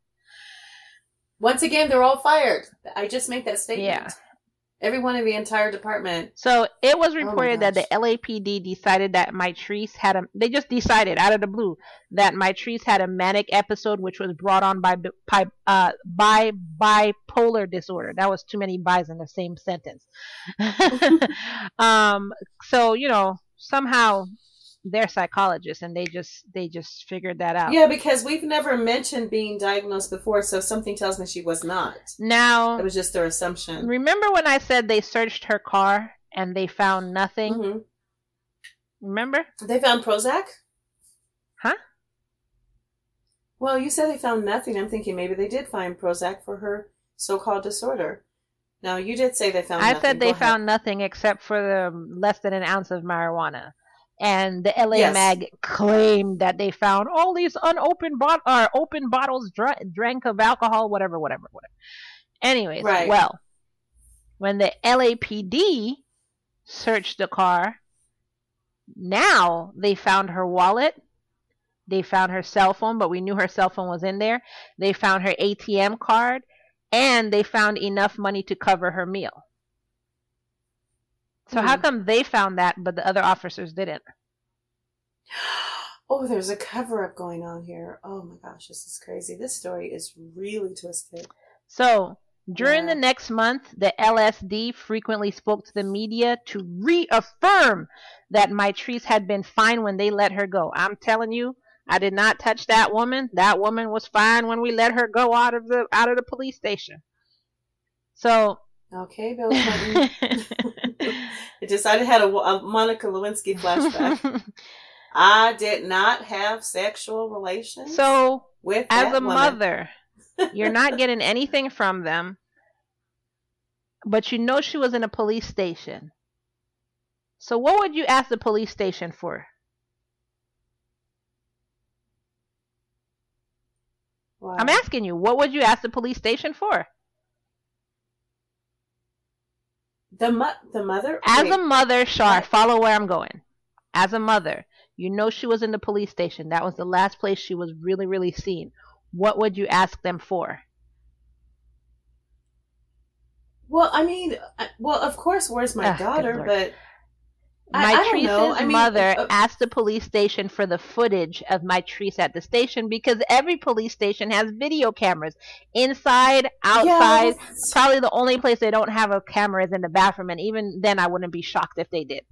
Once again, they're all fired. I just made that statement. Yeah. Everyone in the entire department. So it was reported that the LAPD decided that Mitrice they just decided out of the blue that Mitrice had a manic episode which was brought on by bipolar disorder. That was too many bys in the same sentence. So, somehow they're psychologists and they just figured that out. Yeah, because we've never mentioned being diagnosed before, so something tells me she was not. Now, it was just their assumption. Remember when I said they searched her car and they found nothing? Remember? They found Prozac? Huh? Well, you said they found nothing. I'm thinking maybe they did find Prozac for her so-called disorder. No, you did say they found nothing. I said they found nothing except for the less than an ounce of marijuana. And the LA Mag claimed that they found all these open bottles drank of alcohol, whatever. Anyways, well, when the LAPD searched the car, now they found her wallet, they found her cell phone, but we knew her cell phone was in there. They found her ATM card, and they found enough money to cover her meal. So how come they found that, but the other officers didn't? Oh, there's a cover-up going on here. Oh my gosh, this is crazy. This story is really twisted. So During the next month, the LSD frequently spoke to the media to reaffirm that Mitrice had been fine when they let her go. I'm telling you, I did not touch that woman. That woman was fine when we let her go out of the police station. So okay, Bill Clinton. I decided had a Monica Lewinsky flashback. I did not have sexual relations. So with as a woman. mother, you're not getting anything from them, but you know she was in a police station. So what would you ask the police station for? Wow. I'm asking you, what would you ask the police station for? The mother? As a mother, Char, follow where I'm going. As a mother, you know she was in the police station. That was the last place she was really, really seen. What would you ask them for? Well, I mean, of course, where's my daughter? But Mitrice's mother asked the police station for the footage of Mitrice at the station because every police station has video cameras. Inside, outside. Yeah, probably the only place they don't have a camera is in the bathroom, and even then I wouldn't be shocked if they did.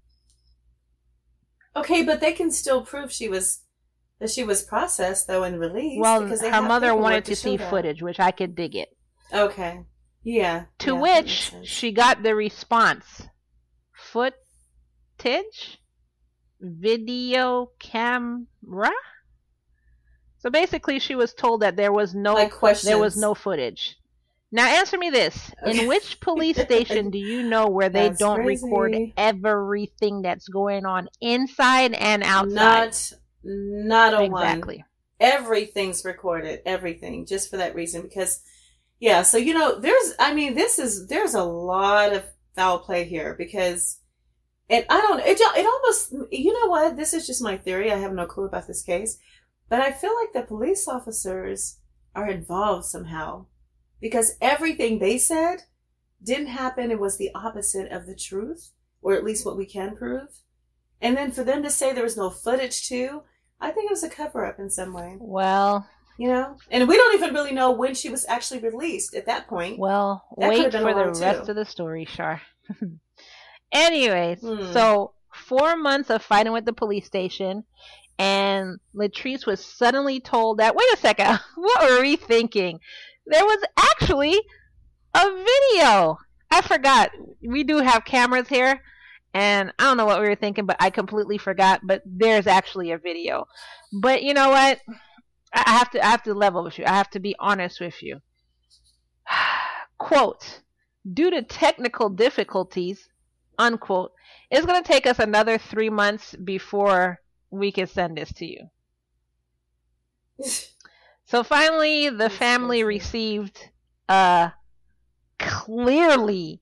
Okay, but they can still prove that she was processed, though, and released. Well, because her mother wanted to see footage, which I could dig it. Okay. Yeah. To which she got the response. Video camera. So basically, she was told that there was no footage. Now, answer me this: in which police station do you know where they don't record everything that's going on inside and outside? Not a one. Exactly. Everything's recorded. Everything, just for that reason. Because, yeah. So there's a lot of foul play here because. And I don't, it almost, you know what? This is just my theory. I have no clue about this case. But I feel like the police officers are involved somehow. Because everything they said didn't happen. It was the opposite of the truth. Or at least what we can prove. And then for them to say there was no footage too, I think it was a cover-up in some way. Well. You know? And we don't even really know when she was actually released at that point. Well, wait for the rest of the story, Char. Anyways, so 4 months of fighting with the police station, and Mitrice was suddenly told that, wait a second, what were we thinking? There was actually a video. I forgot. We do have cameras here, and I don't know what we were thinking, but I completely forgot, but there's actually a video. But you know what? I have to level with you. I have to be honest with you. Quote, due to technical difficulties, unquote, it's going to take us another 3 months before we can send this to you. So finally, the family received a clearly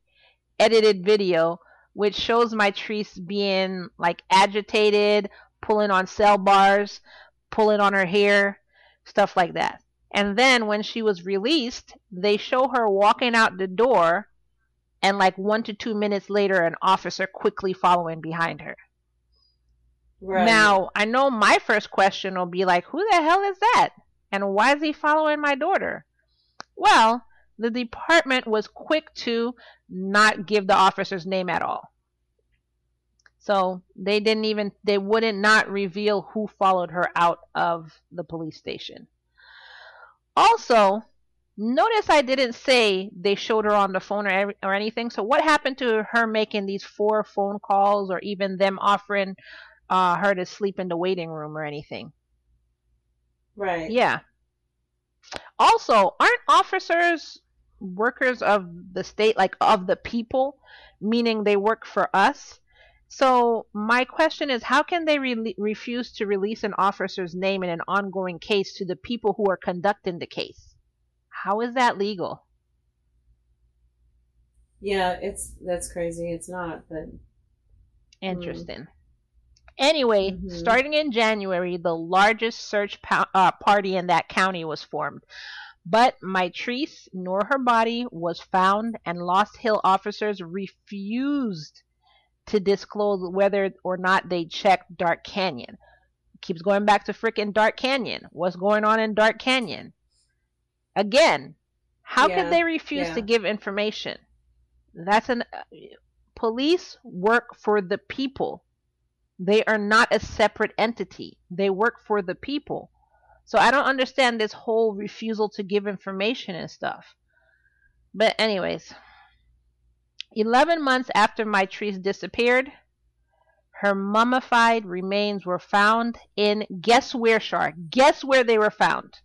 edited video which shows Mitrice being like agitated, pulling on cell bars, pulling on her hair, stuff like that. And then when she was released, they show her walking out the door, and like 1 to 2 minutes later, an officer quickly following behind her. Right. Now, I know my first question will be like, who the hell is that? And why is he following my daughter? Well, the department was quick to not give the officer's name at all. So they wouldn't not reveal who followed her out of the police station. Also, notice I didn't say they showed her on the phone or anything. So what happened to her making these 4 phone calls, or even them offering her to sleep in the waiting room or anything? Right. Yeah. Also, aren't officers workers of the state, like of the people, meaning they work for us? So my question is, how can they refuse to release an officer's name in an ongoing case to the people who are conducting the case? How is that legal? Yeah, that's crazy. It's not, but interesting. Anyway, starting in January, the largest search party in that county was formed. But Mitrice nor her body was found, and Lost Hill officers refused to disclose whether or not they checked Dark Canyon. Keeps going back to frickin' Dark Canyon. What's going on in Dark Canyon? Again, How could Yeah. they refuse Yeah. to give information? That's an police work for the people. They are not a separate entity. They work for the people. So I don't understand this whole refusal to give information and stuff. But anyways, 11 months after Mitrice disappeared, her mummified remains were found in, guess where, Char? Guess where they were found?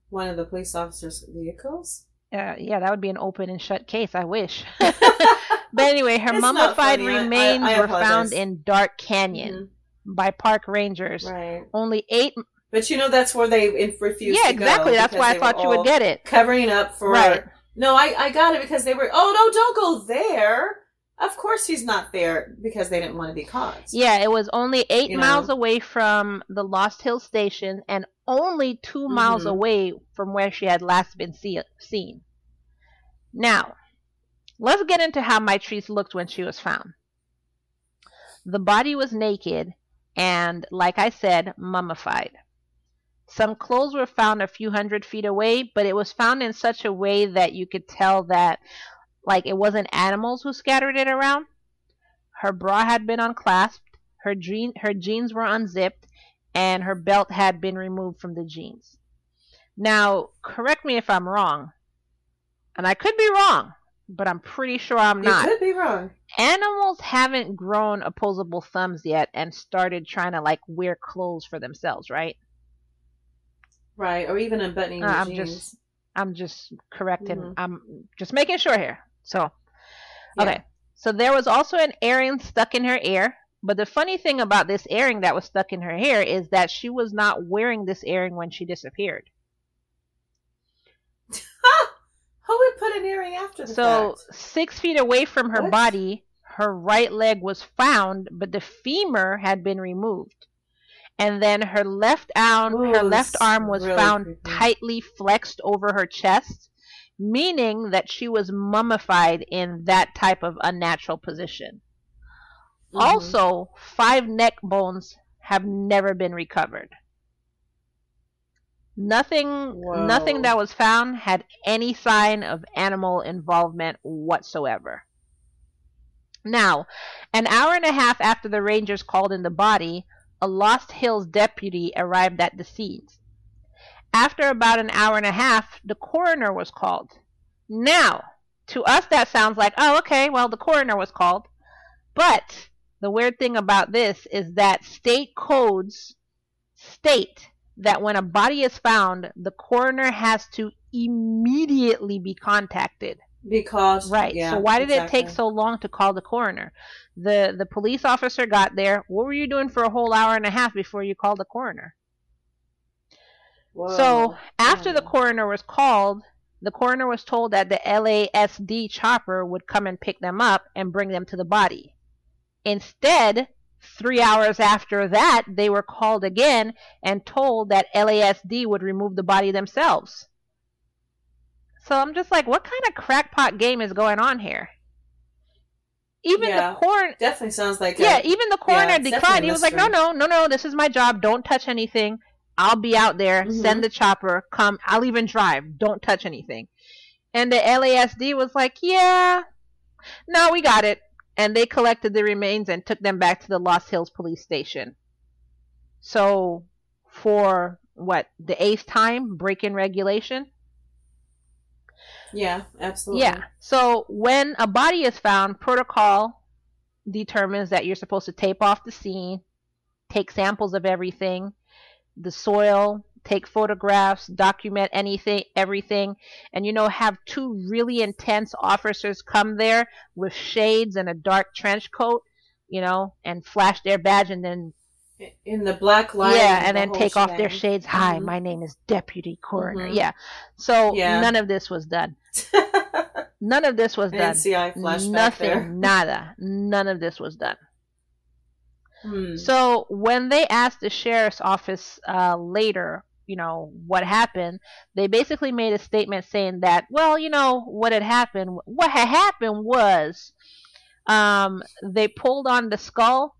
One of the police officers' vehicles? Yeah, that would be an open and shut case. I wish. But anyway, her mummified remains were found in Dark Canyon by park rangers. Right. Only 8. But you know that's where they refused to go. Yeah, exactly. That's why I thought you would get it. Covering up for... Right. No, I got it because they were... Oh, no, don't go there. Of course he's not there because they didn't want to be caught. Yeah, it was only 8 miles away from the Lost Hill station and only 2 miles away from where she had last been seen. Now, let's get into how Mitrice looked when she was found. The body was naked and, like I said, mummified. Some clothes were found a few hundred feet away, but it was found in such a way that you could tell that, like, it wasn't animals who scattered it around. Her bra had been unclasped, her jeans were unzipped, and her belt had been removed from the jeans. Now, correct me if I'm wrong, and I could be wrong, but I'm pretty sure I'm not. You could be wrong. Animals haven't grown opposable thumbs yet and started trying to, like, wear clothes for themselves, right? Right, or even unbuttoning your jeans. I'm just correcting. I'm just making sure here. So, okay. So there was also an earring stuck in her ear. But the funny thing about this earring that was stuck in her hair is that she was not wearing this earring when she disappeared. Who would put an earring after the fact? 6 feet away from her body, her right leg was found, but the femur had been removed. And then her left arm was really found tightly flexed over her chest, meaning that she was mummified in that type of unnatural position. Also, 5 neck bones have never been recovered. Nothing that was found had any sign of animal involvement whatsoever. Now, an hour and a half after the rangers called in the body, a Lost Hills deputy arrived at the scene. After about an hour and a half, the coroner was called. Now, to us that sounds like, oh, okay, well, the coroner was called. But the weird thing about this is that state codes state that when a body is found, the coroner has to immediately be contacted. Because right. Yeah, so why did it take so long to call the coroner? The police officer got there. What were you doing for a whole hour and a half before you called the coroner? Whoa. So after the coroner was called, the coroner was told that the LASD chopper would come and pick them up and bring them to the body. Instead, 3 hours after that, they were called again and told that LASD would remove the body themselves. So I'm just like, what kind of crackpot game is going on here? Even the coroner definitely sounds like even the coroner declined. He was like, no, this is my job. Don't touch anything. I'll be out there. Send the chopper. Come. I'll even drive. Don't touch anything. And the LASD was like, yeah, no, we got it. And they collected the remains and took them back to the Lost Hills police station. So for what, the 8th time, break-in regulation? Yeah, absolutely. Yeah. So when a body is found, protocol determines that you're supposed to tape off the scene, take samples of everything, the soil, take photographs, document everything, and have 2 really intense officers come there with shades and a dark trench coat, and flash their badge and then in the black light. Yeah, and then take off their shades. Hi, my name is Deputy Coroner. Yeah. So none of this was done. None of this was done. NCI flashback Nothing, there. nada. None of this was done. So when they asked the sheriff's office later, what happened, they basically made a statement saying that, well, what had happened was they pulled on the skull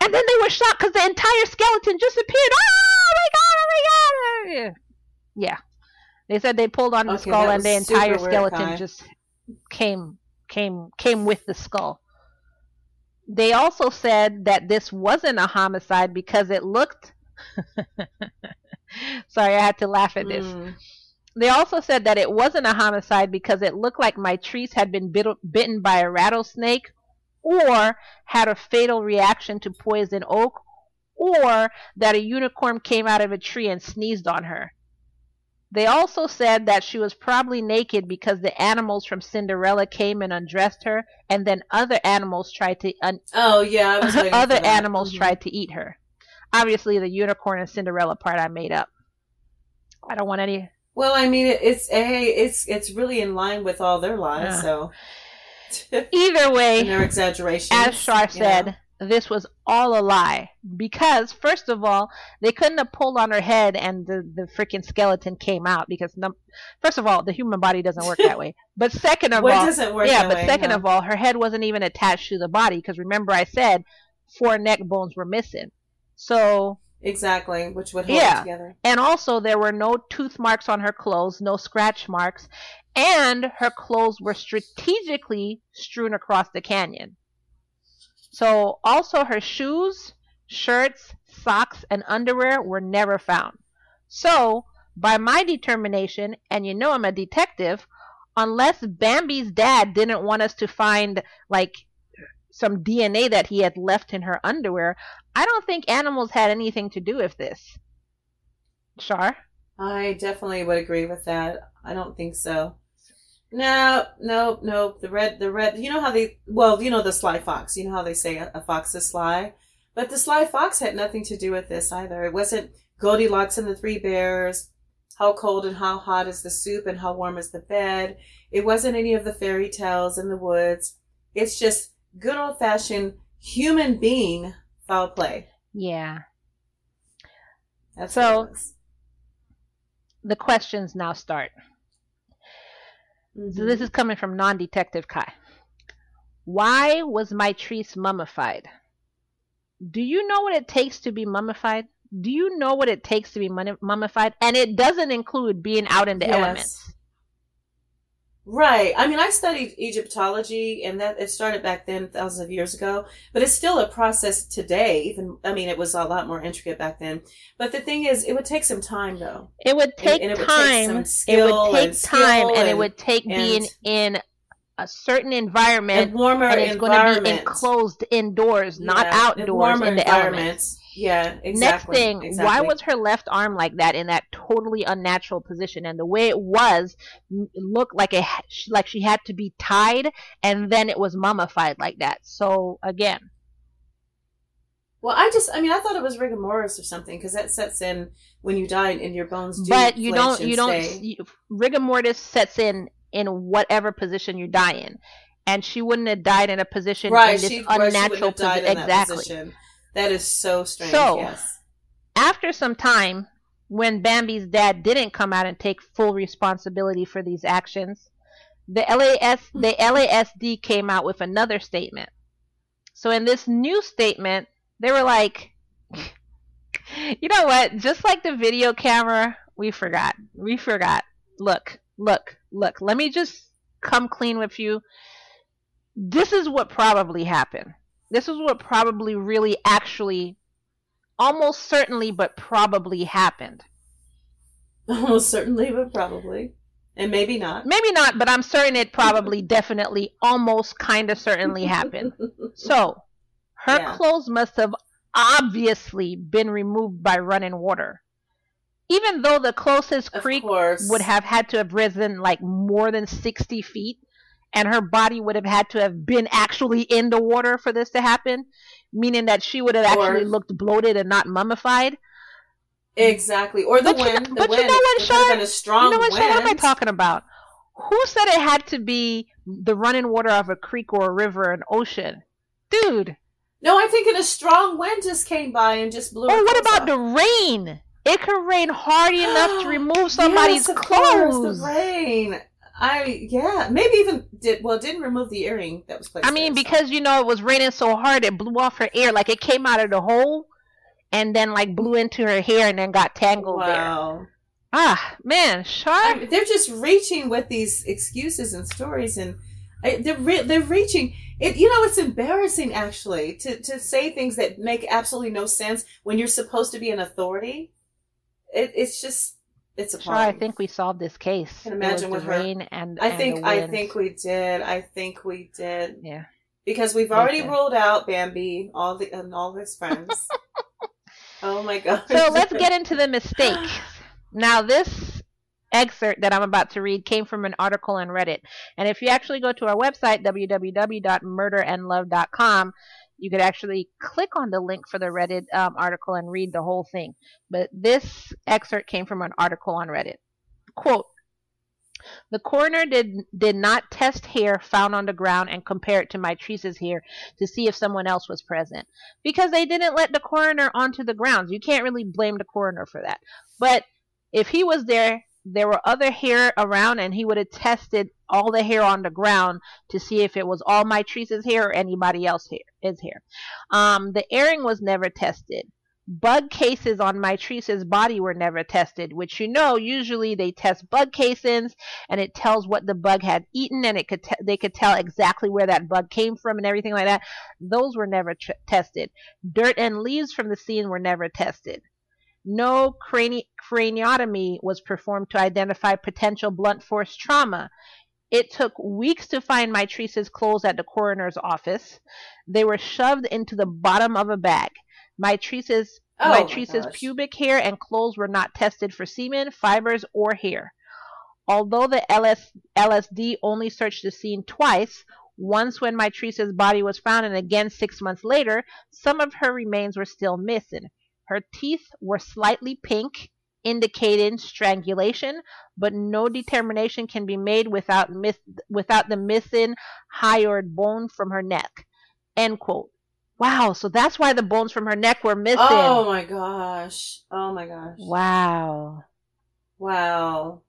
and then they were shocked because the entire skeleton just appeared. Oh my god! Yeah. They said they pulled on the Okay, skull that and was the entire super weird, skeleton Ky. just came with the skull. They also said that this wasn't a homicide because it looked sorry, I had to laugh at this. They also said that it wasn't a homicide because it looked like Mitrice had been bitten by a rattlesnake, or had a fatal reaction to poison oak, or that a unicorn came out of a tree and sneezed on her. They also said that she was probably naked because the animals from Cinderella came and undressed her, and then other animals tried to Oh yeah, I was waiting other for that. animals tried to eat her. Obviously, the unicorn and Cinderella part I made up. I don't want any. Well, I mean, it's really in line with all their lies. So either way, and their exaggerations. As Char said, this was all a lie, because first of all, they couldn't have pulled on her head and the freaking skeleton came out, because first of all, the human body doesn't work that way. But second of all, it doesn't work that way, second of all, her head wasn't even attached to the body, because remember I said 4 neck bones were missing. So exactly, which would hold it together. And also there were no tooth marks on her clothes, no scratch marks, and her clothes were strategically strewn across the canyon. So also her shoes, shirts, socks, and underwear were never found. So by my determination, and you know I'm a detective, unless Bambi's dad didn't want us to find like some DNA that he had left in her underwear, I don't think animals had anything to do with this. Char? I definitely would agree with that. I don't think so. No. The red, you know how the sly fox, you know how they say a fox is sly? But the sly fox had nothing to do with this either. It wasn't Goldilocks and the 3 bears, how cold and how hot is the soup and how warm is the bed. It wasn't any of the fairy tales in the woods. It's just good old-fashioned human being foul play. Yeah. That's so the questions now start. So this is coming from non-detective Ky. Why was Mitrice mummified? Do you know what it takes to be mummified? Do you know what it takes to be mummified? And it doesn't include being out in the elements. Right. I mean, I studied Egyptology, and that it started back then, thousands of years ago. But it's still a process today. Even, I mean, it was a lot more intricate back then. But the thing is, it would take some time, though. It would take time. And it would take being in a certain environment, and warmer and it's environment. Going to be enclosed indoors, not outdoors in the elements. Yeah, exactly. Next thing, why was her left arm like that in that totally unnatural position? And the way it was, looked like she had to be tied, and then it was mummified like that. So again, well, I thought it was rigor mortis or something, because that sets in when you die and your bones do. But you don't. Rigor mortis sets in whatever position you die in, and she wouldn't have died in a position in this unnatural position. Exactly. That is so strange. So, yes. After some time, when Bambi's dad didn't come out and take full responsibility for these actions, the LASD came out with another statement. So in this new statement, they were like, you know what? Just like the video camera, we forgot. Look. Let me just come clean with you. This is what probably happened. This is what probably really actually, almost certainly, but probably happened. Almost certainly, but probably. And maybe not. Maybe not, but I'm certain it probably, definitely, almost, kind of certainly happened. So, her clothes must have obviously been removed by running water. Even though the closest creek would have had to have risen like more than 60 feet, and her body would have had to have been actually in the water for this to happen, meaning that she would have actually looked bloated and not mummified. Exactly. Or the wind. But you know what, Sean? You know what, Sean? What am I talking about? Who said it had to be the running water of a creek or a river or an ocean? Dude. No, I'm thinking a strong wind just came by and just blew. Or what about the rain? It could rain hard enough to remove somebody's clothes. The rain. Maybe even didn't remove the earring that was placed. I mean, because it was raining so hard, it blew off her ear, like it came out of the hole, and then like blew into her hair, and then got tangled there. Ah, man, Char. They're just reaching with these excuses and stories, and they're reaching. It's embarrassing actually to say things that make absolutely no sense when you're supposed to be an authority. It's Char, I appalling. think we solved this case. I can imagine with the her. rain and I the think wind. we did. I think we did. Yeah. Because we've already ruled out Bambi, and all his friends. Oh my god. So let's get into the mistakes. Now, this excerpt that I'm about to read came from an article on Reddit. And if you actually go to our website, www.murderandlove.com, you could actually click on the link for the Reddit article and read the whole thing. But this excerpt came from an article on Reddit. Quote, "The coroner did not test hair found on the ground and compare it to Mitrice's hair to see if someone else was present, because they didn't let the coroner onto the grounds. You can't really blame the coroner for that. But if he was there were other hair around, and he would have tested all the hair on the ground to see if it was all Mitrice's hair or anybody else's hair. The airing was never tested. Bug cases on Mitrice's body were never tested, which usually they test bug casings, and it tells what the bug had eaten, and they could tell exactly where that bug came from and everything like that. Those were never tested. Dirt and leaves from the scene were never tested. No craniotomy was performed to identify potential blunt force trauma. It took weeks to find Mitrice's clothes at the coroner's office. They were shoved into the bottom of a bag. Mitrice's pubic hair and clothes were not tested for semen, fibers, or hair. Although the LSD only searched the scene twice, once when Mitrice's body was found and again 6 months later, some of her remains were still missing. Her teeth were slightly pink, indicating strangulation, but no determination can be made without the missing hyoid bone from her neck." End quote. Wow, so that's why the bones from her neck were missing. Oh my gosh. Oh my gosh. Wow. Wow.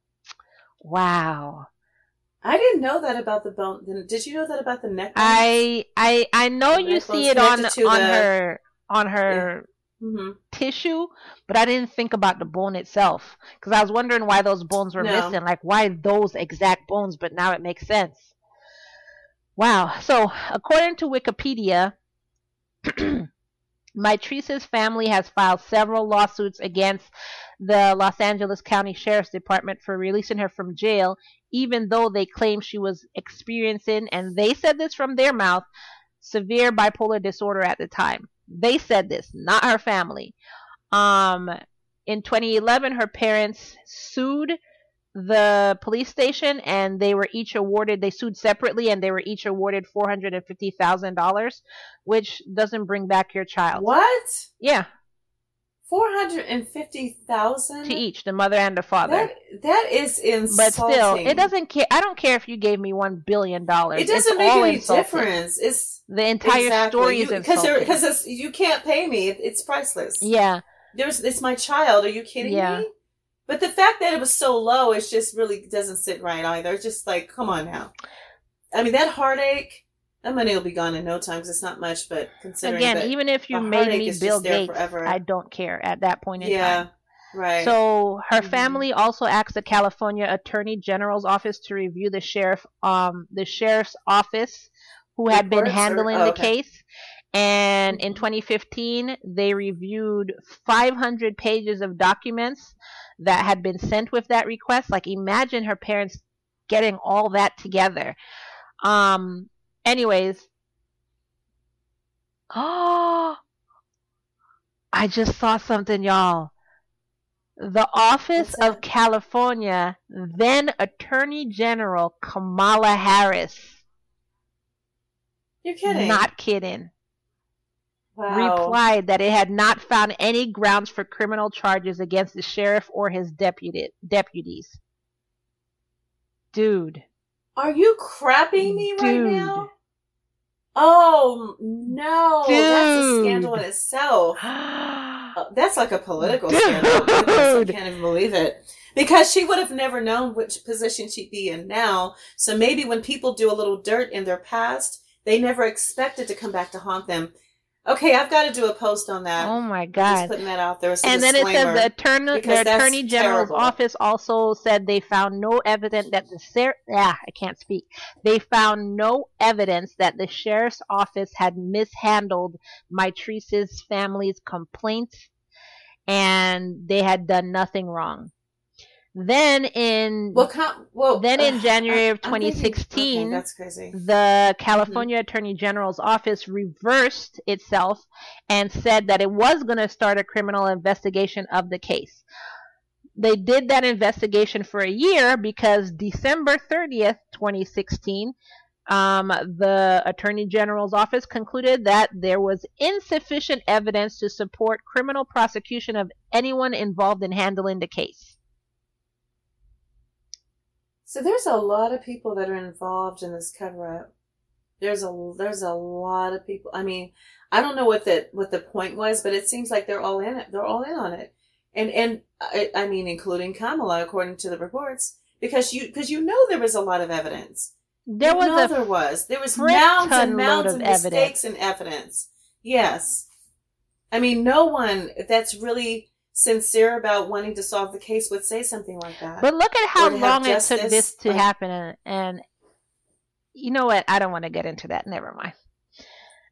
Wow. I didn't know that about the bone. Did you know that about the neck bones? I know you see it on her Yeah. tissue, but I didn't think about the bone itself, because I was wondering why those bones were missing, like why those exact bones, but now it makes sense. Wow. So according to Wikipedia, Mitrice's family has filed several lawsuits against the Los Angeles County Sheriff's Department for releasing her from jail, even though they claim she was experiencing, and they said this from their mouth, severe bipolar disorder at the time. They said this, not her family. In 2011, her parents sued the police station, and they sued separately, and they were each awarded $450,000, which doesn't bring back your child. What? Yeah. $450,000 to each, the mother and the father. That is insulting. But still, it doesn't care. I don't care if you gave me $1 billion. It doesn't make any difference. It's the entire story is insulting. Because you can't pay me. It's priceless. Yeah. It's my child. Are you kidding me? But the fact that it was so low, it just really doesn't sit right either. It's just like, come on now. I mean, that heartache, that money will be gone in no time because it's not much, but considering again, even if you made me Bill Gates, I don't care at that point in time. Yeah, right. So her family also asked the California Attorney General's office to review the sheriff's office who had been handling the case. And in 2015, they reviewed 500 pages of documents that had been sent with that request. Like, imagine her parents getting all that together. Anyways. Oh, I just saw something, y'all. The Office of California, then Attorney General Kamala Harris. You're kidding. Not kidding. Wow. Replied that it had not found any grounds for criminal charges against the sheriff or his deputies. Dude. Are you crapping me right now? Oh, no. Dude. That's a scandal in itself. That's like a political scandal. I can't even believe it. Because she would have never known which position she'd be in now. So maybe when people do a little dirt in their past, they never expect it to come back to haunt them. Okay, I've got to do a post on that. Oh my I'm just God. putting that out there as a And then it says disclaimer, the because that's Attorney General's terrible. office also said they found no evidence that I can't speak. They found no evidence that the sheriff's office had mishandled Mitrice's family's complaints, and they had done nothing wrong. Then in January of 2016, okay, that's crazy. The California Attorney General's office reversed itself and said that it was going to start a criminal investigation of the case. They did that investigation for a year because December 30th, 2016, the Attorney General's office concluded that there was insufficient evidence to support criminal prosecution of anyone involved in handling the case. So there's a lot of people that are involved in this cover-up. There's a lot of people. I mean, I don't know what the point was, but it seems like they're all in it. They're all in on it, and I mean, including Kamala, according to the reports, because you know there was a lot of evidence. There was mounds and mounds of mistakes and evidence. Yes, I mean, no one that's really sincere about wanting to solve the case would say something like that. But look at how long it took this to happen, and you know what? I don't want to get into that. Never mind.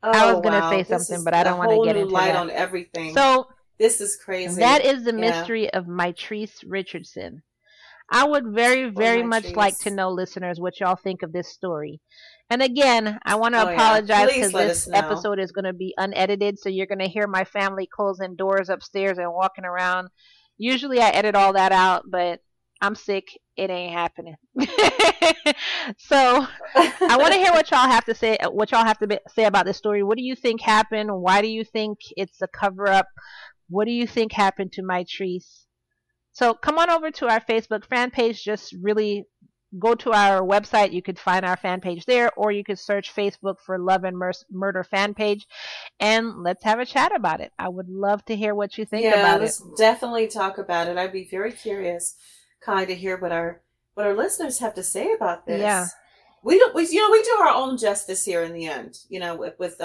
I was going to say something, but I don't want to get into that. On everything. So this is crazy. That is the mystery of Mitrice Richardson. I would very much like to know, listeners, what y'all think of this story. And again, I want to apologize because this episode is going to be unedited, so you're going to hear my family closing doors upstairs and walking around. Usually I edit all that out, but I'm sick. It ain't happening. So I want to hear what y'all have to say. What y'all have to say about this story. What do you think happened? Why do you think it's a cover-up? What do you think happened to Mitrice? So come on over to our Facebook fan page. Just really go to our website. You could find our fan page there, or you could search Facebook for Love and Murder fan page, and let's have a chat about it. I would love to hear what you think about it. Let's definitely talk about it. I'd be very curious, Ky, to hear what our listeners have to say about this. Yeah, we do our own justice here in the end. With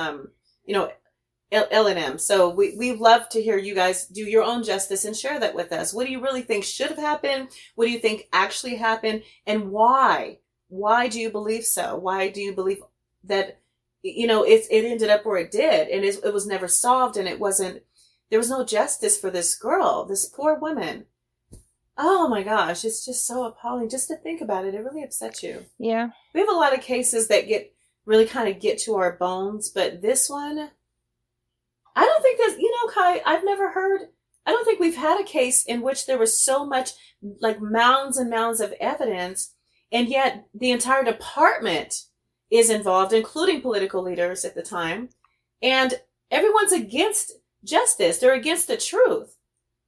L&M. So we love to hear you guys do your own justice and share that with us. What do you really think should have happened? What do you think actually happened? And why? Why do you believe so? Why do you believe that, it ended up where it did, and it was never solved, and there was no justice for this girl, this poor woman. Oh my gosh, it's just so appalling just to think about it. It really upsets you. Yeah. We have a lot of cases that get to our bones, but this one, I don't think that, Ky, I don't think we've had a case in which there was so much, like, mounds and mounds of evidence, and yet the entire department is involved, including political leaders at the time, and everyone's against justice. They're against the truth.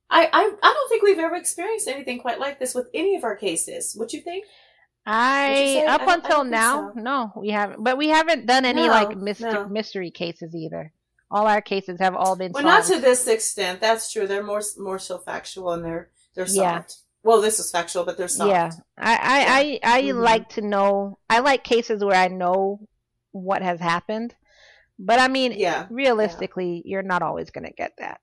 I don't think we've ever experienced anything quite like this with any of our cases. What you think? Up until now, so. No, we haven't. But we haven't done any mystery cases either. All our cases have all been solved. Well, not to this extent. That's true. They're more so factual, and they're solved. Yeah. Well, this is factual, but they're solved. Yeah. I like to know. I like cases where I know what has happened. But I mean, realistically, you're not always going to get that.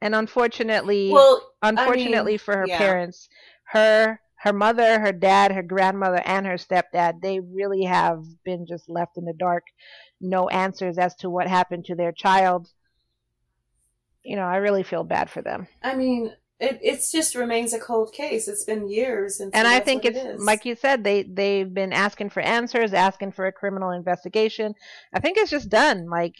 And unfortunately, for her parents, her mother, her dad, her grandmother, and her stepdad, they really have been just left in the dark. No answers as to what happened to their child. I really feel bad for them. I mean, it just remains a cold case. It's been years. And I think it's, like you said, they've been asking for answers, asking for a criminal investigation. I think it's just done. Like,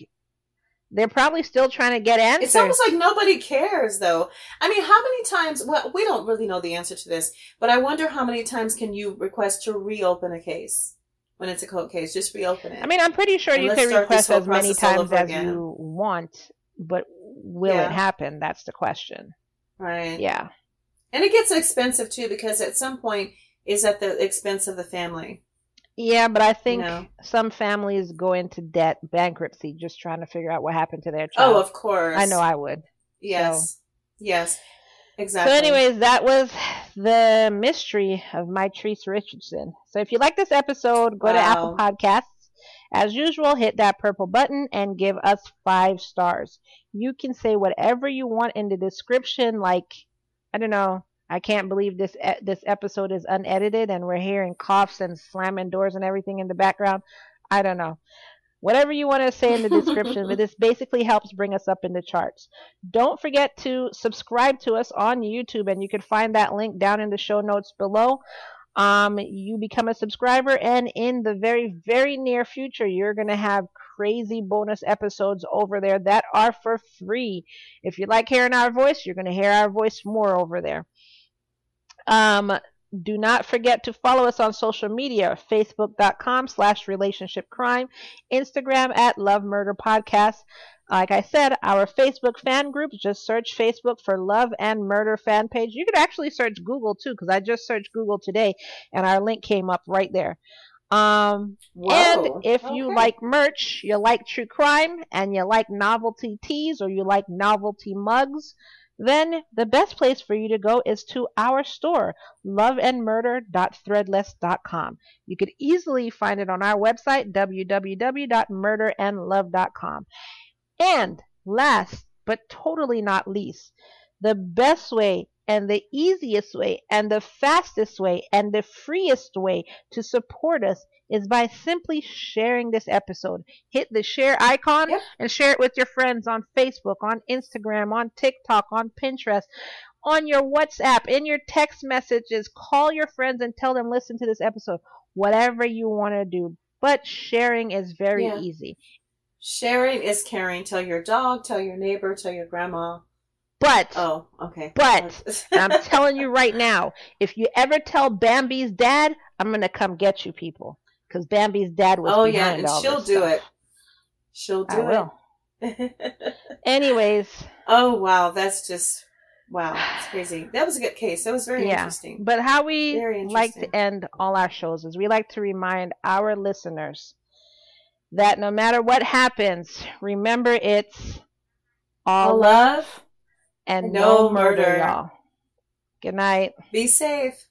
they're probably still trying to get answers. It's almost like nobody cares, though. I mean, how many times... Well, we don't really know the answer to this, but I wonder how many times can you request to reopen a case when it's a cold case? Just reopen it. I mean, I'm pretty sure you can request as many times as you want, but will it happen? That's the question. Right. Yeah. And it gets expensive, too, because at some point it's at the expense of the family. Yeah, but I think some families go into debt, bankruptcy, just trying to figure out what happened to their child. Oh, of course. I know I would. Yes. So. Yes. Exactly. So anyways, that was the mystery of Mitrice Richardson. So if you like this episode, go to Apple Podcasts As usual, hit that purple button and give us 5 stars. You can say whatever you want in the description, like, I don't know, I can't believe this episode is unedited and we're hearing coughs and slamming doors and everything in the background. I don't know. Whatever you want to say in the description, but this basically helps bring us up in the charts. Don't forget to subscribe to us on YouTube, and you can find that link down in the show notes below. You become a subscriber, and in the very, very near future, you're going to have crazy bonus episodes over there that are for free. If you like hearing our voice, you're going to hear our voice more over there. Do not forget to follow us on social media, facebook.com/relationshipcrime, Instagram at Love Murder Podcast. Like I said, our Facebook fan group, just search Facebook for Love and Murder fan page. You could actually search Google too, because I just searched Google today and our link came up right there. And if you like merch, you like true crime, and you like novelty teas, or you like novelty mugs, then the best place for you to go is to our store, loveandmurder.threadless.com. You could easily find it on our website, www.murderandlove.com. And last but totally not least, the best way and the easiest way and the fastest way and the freest way to support us is by simply sharing this episode. Hit the share icon and share it with your friends on Facebook, on Instagram, on TikTok, on Pinterest, on your WhatsApp, in your text messages. Call your friends and tell them, listen to this episode. Whatever you want to do. But sharing is very easy. Sharing is caring. Tell your dog, tell your neighbor, tell your grandma. But, and I'm telling you right now, if you ever tell Bambi's dad, I'm going to come get you people. Because Bambi's dad was behind all this stuff. She'll do it. Anyways. Oh, wow. That's just, wow. It's crazy. That was a good case. That was very interesting. But how we like to end all our shows is we like to remind our listeners that no matter what happens, remember it's all love and no murder, y'all. Good night. Be safe.